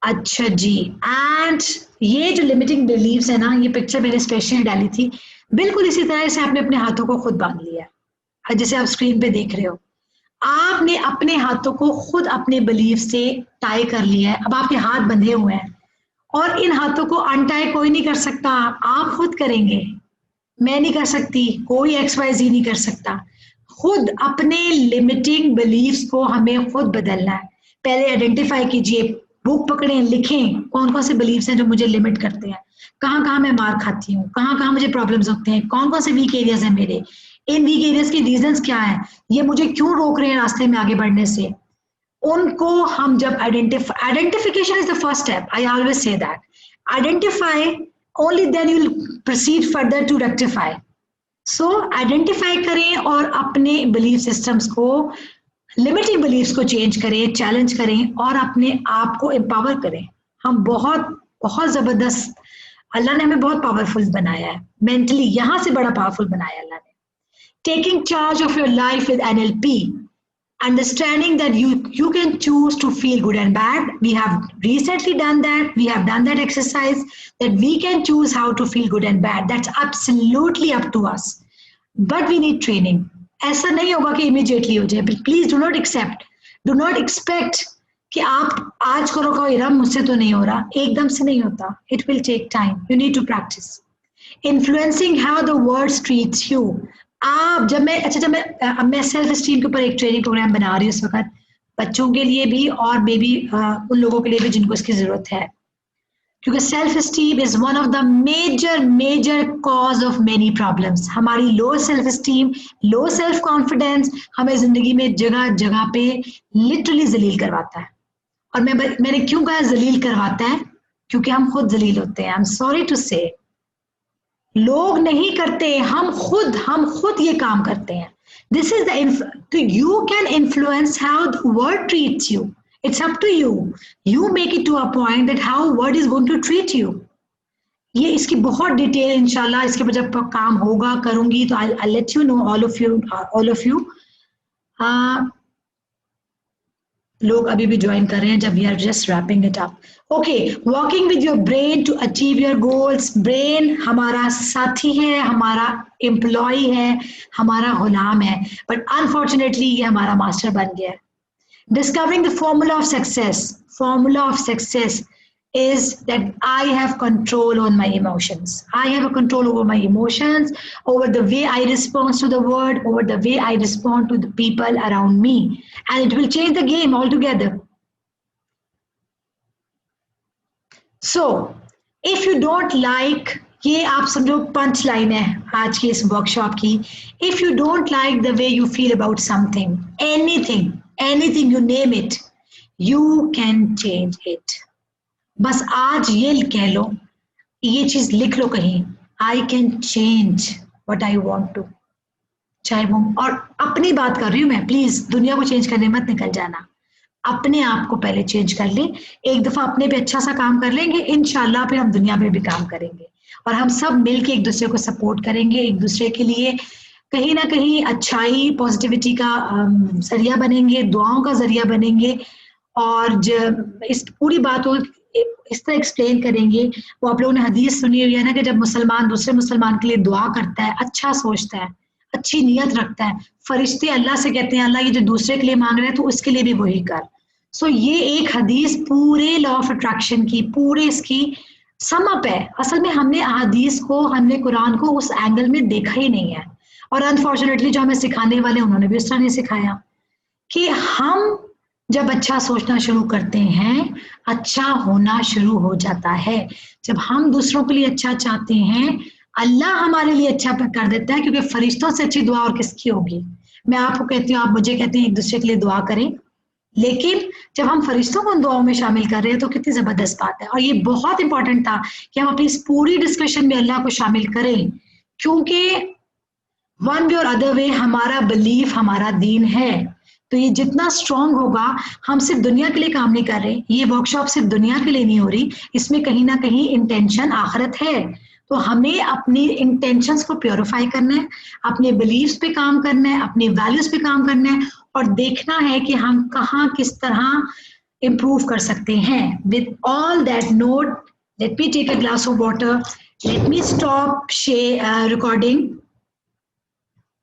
अच्छा जी, एंड ये जो लिमिटिंग बिलीव्स है ना, ये पिक्चर मैंने स्पेशली डाली थी, बिल्कुल इसी तरह से आपने अपने हाथों को खुद बांध लिया, जैसे आप स्क्रीन पे देख रहे हो। आपने अपने हाथों को खुद अपने बिलीफ से टाई कर लिया है। अब आपके हाथ बंधे हुए हैं और इन हाथों को अनटाई कोई नहीं कर सकता, आप खुद करेंगे। मैं नहीं कर सकती, कोई XYZ नहीं कर सकता। खुद अपने लिमिटिंग बिलीफ्स को हमें खुद बदलना है। पहले आइडेंटिफाई कीजिए, बुक पकड़ें, लिखें कौन कौन से बिलीफ्स हैं जो मुझे लिमिट करते हैं, कहाँ कहाँ मैं मार खाती हूँ, कहाँ कहाँ मुझे प्रॉब्लम्स होते हैं, कौन कौन से वीक एरियाज हैं मेरे, इन वीक एरियाज के रीजंस क्या है, ये मुझे क्यों रोक रहे हैं रास्ते में आगे बढ़ने से। उनको हम जब identification is the first step, I always say that, identify only then you will proceed further to rectify. So identify करें और अपने बिलीफ सिस्टम्स को, लिमिटिंग बिलीफ्स को चेंज करें, चैलेंज करें और अपने आप को एम्पावर करें। हम बहुत बहुत जबरदस्त, अल्लाह ने हमें बहुत पावरफुल बनाया है, मेंटली यहाँ से बड़ा पावरफुल बनाया अल्लाह ने। Taking charge of your life with NLP, understanding that you can choose to feel good and bad. We have recently done that. We have done that exercise, that we can choose how to feel good and bad. That's absolutely up to us. But we need training. ऐसा नहीं होगा कि immediately हो जाए. Please do not expect कि आप आज करोगे इरम मुझसे तो नहीं हो रहा, एकदम से नहीं होता. It will take time. You need to practice. Influencing how the world treats you. आप जब मैं सेल्फ स्टीम के ऊपर एक ट्रेनिंग प्रोग्राम बना रही हूँ इस वक्त, बच्चों के लिए भी और मे बी उन लोगों के लिए भी जिनको इसकी जरूरत है, क्योंकि self esteem is one of the major cause of many problems. हमारी low self esteem, low self confidence हमें जिंदगी में जगह जगह पे लिटरली जलील करवाता है। और मैंने क्यों कहा जलील करवाता है, क्योंकि हम खुद जलील होते हैं। आई एम सॉरी टू से, लोग नहीं करते, हम खुद ये काम करते हैं। This is the you can influence how the world treats you. It's up to you. You make it to a point that how world is going to treat you. ये इसकी बहुत डिटेल इंशाल्लाह इसके ऊपर जब काम होगा करूंगी तो I'll let you know all of you. लोग अभी भी ज्वाइन कर रहे हैं जब we are just wrapping it up. Okay, working with your brain to achieve your goals. Brain हमारा साथी है, हमारा एम्प्लॉय है, हमारा गुलाम है, but unfortunately ये हमारा मास्टर बन गया है. Discovering the formula of success. Formula of success is that I have control on my emotions. I have a control over my emotions, over the way I respond to the world, over the way I respond to the people around me. And it will change the game altogether. So, if you don't like, ये आप समझो punch line है आज की इस workshop की, if you don't like the way you feel about something, anything you name it, you can change it. बस आज ये कह लो, ये चीज लिख लो कहीं, I can change what I want to. चाहे वो, और अपनी बात कर रही हूँ मैं, प्लीज दुनिया को चेंज करने मत निकल जाना, अपने आप को पहले चेंज कर ले। एक दफा अपने पे अच्छा सा काम कर लेंगे, इंशाल्लाह फिर हम दुनिया पे भी काम करेंगे और हम सब मिलके एक दूसरे को सपोर्ट करेंगे, एक दूसरे के लिए कहीं ना कहीं अच्छाई पॉजिटिविटी का जरिया बनेंगे, दुआओं का जरिया बनेंगे। और जब इस पूरी बात को इस तरह एक्सप्लेन करेंगे, वो आप लोगों ने हदीस सुनी हुई है ना कि जब मुसलमान दूसरे मुसलमान के लिए दुआ करता है, अच्छा सोचता है, अच्छी नियत रखता है, फरिश्ते अल्लाह से कहते हैं अल्लाह ये जो दूसरे के लिए मांग रहे हैं तो उसके लिए भी वही कर। सो ये एक हदीस पूरे लॉ ऑफ अट्रैक्शन की, पूरे इसकी समअप है। असल में हमने हदीस को, हमने कुरान को उस एंगल में देखा ही नहीं है, और अनफॉर्चुनेटली जो हमें सिखाने वाले उन्होंने भी उस तरह नहीं सिखाया कि हम जब अच्छा सोचना शुरू करते हैं अच्छा होना शुरू हो जाता है। जब हम दूसरों के लिए अच्छा चाहते हैं अल्लाह हमारे लिए अच्छा कर देता है, क्योंकि फरिश्तों से अच्छी दुआ और किसकी होगी। मैं आपको कहती हूँ, आप मुझे कहते हैं एक दूसरे के लिए दुआ करें, लेकिन जब हम फरिश्तों को उन दुआओं में शामिल कर रहे हैं तो कितनी जबरदस्त बात है। और ये बहुत इंपॉर्टेंट था कि हम अपनी इस पूरी डिस्कशन में अल्लाह को शामिल करें, क्योंकि वन वे और अदर वे हमारा बिलीफ हमारा दीन है। तो ये जितना स्ट्रांग होगा, हम सिर्फ दुनिया के लिए काम नहीं कर रहे, ये वर्कशॉप सिर्फ दुनिया के लिए नहीं हो रही, इसमें कहीं ना कहीं इंटेंशन आखिरत है। तो हमें अपनी इंटेंशंस को प्योरीफाई करना है, अपने बिलीव्स पे काम करना है, अपने वैल्यूज पे काम करना है और देखना है कि हम कहाँ किस तरह इम्प्रूव कर सकते हैं। With all that note, let me take a glass of water, let me stop recording.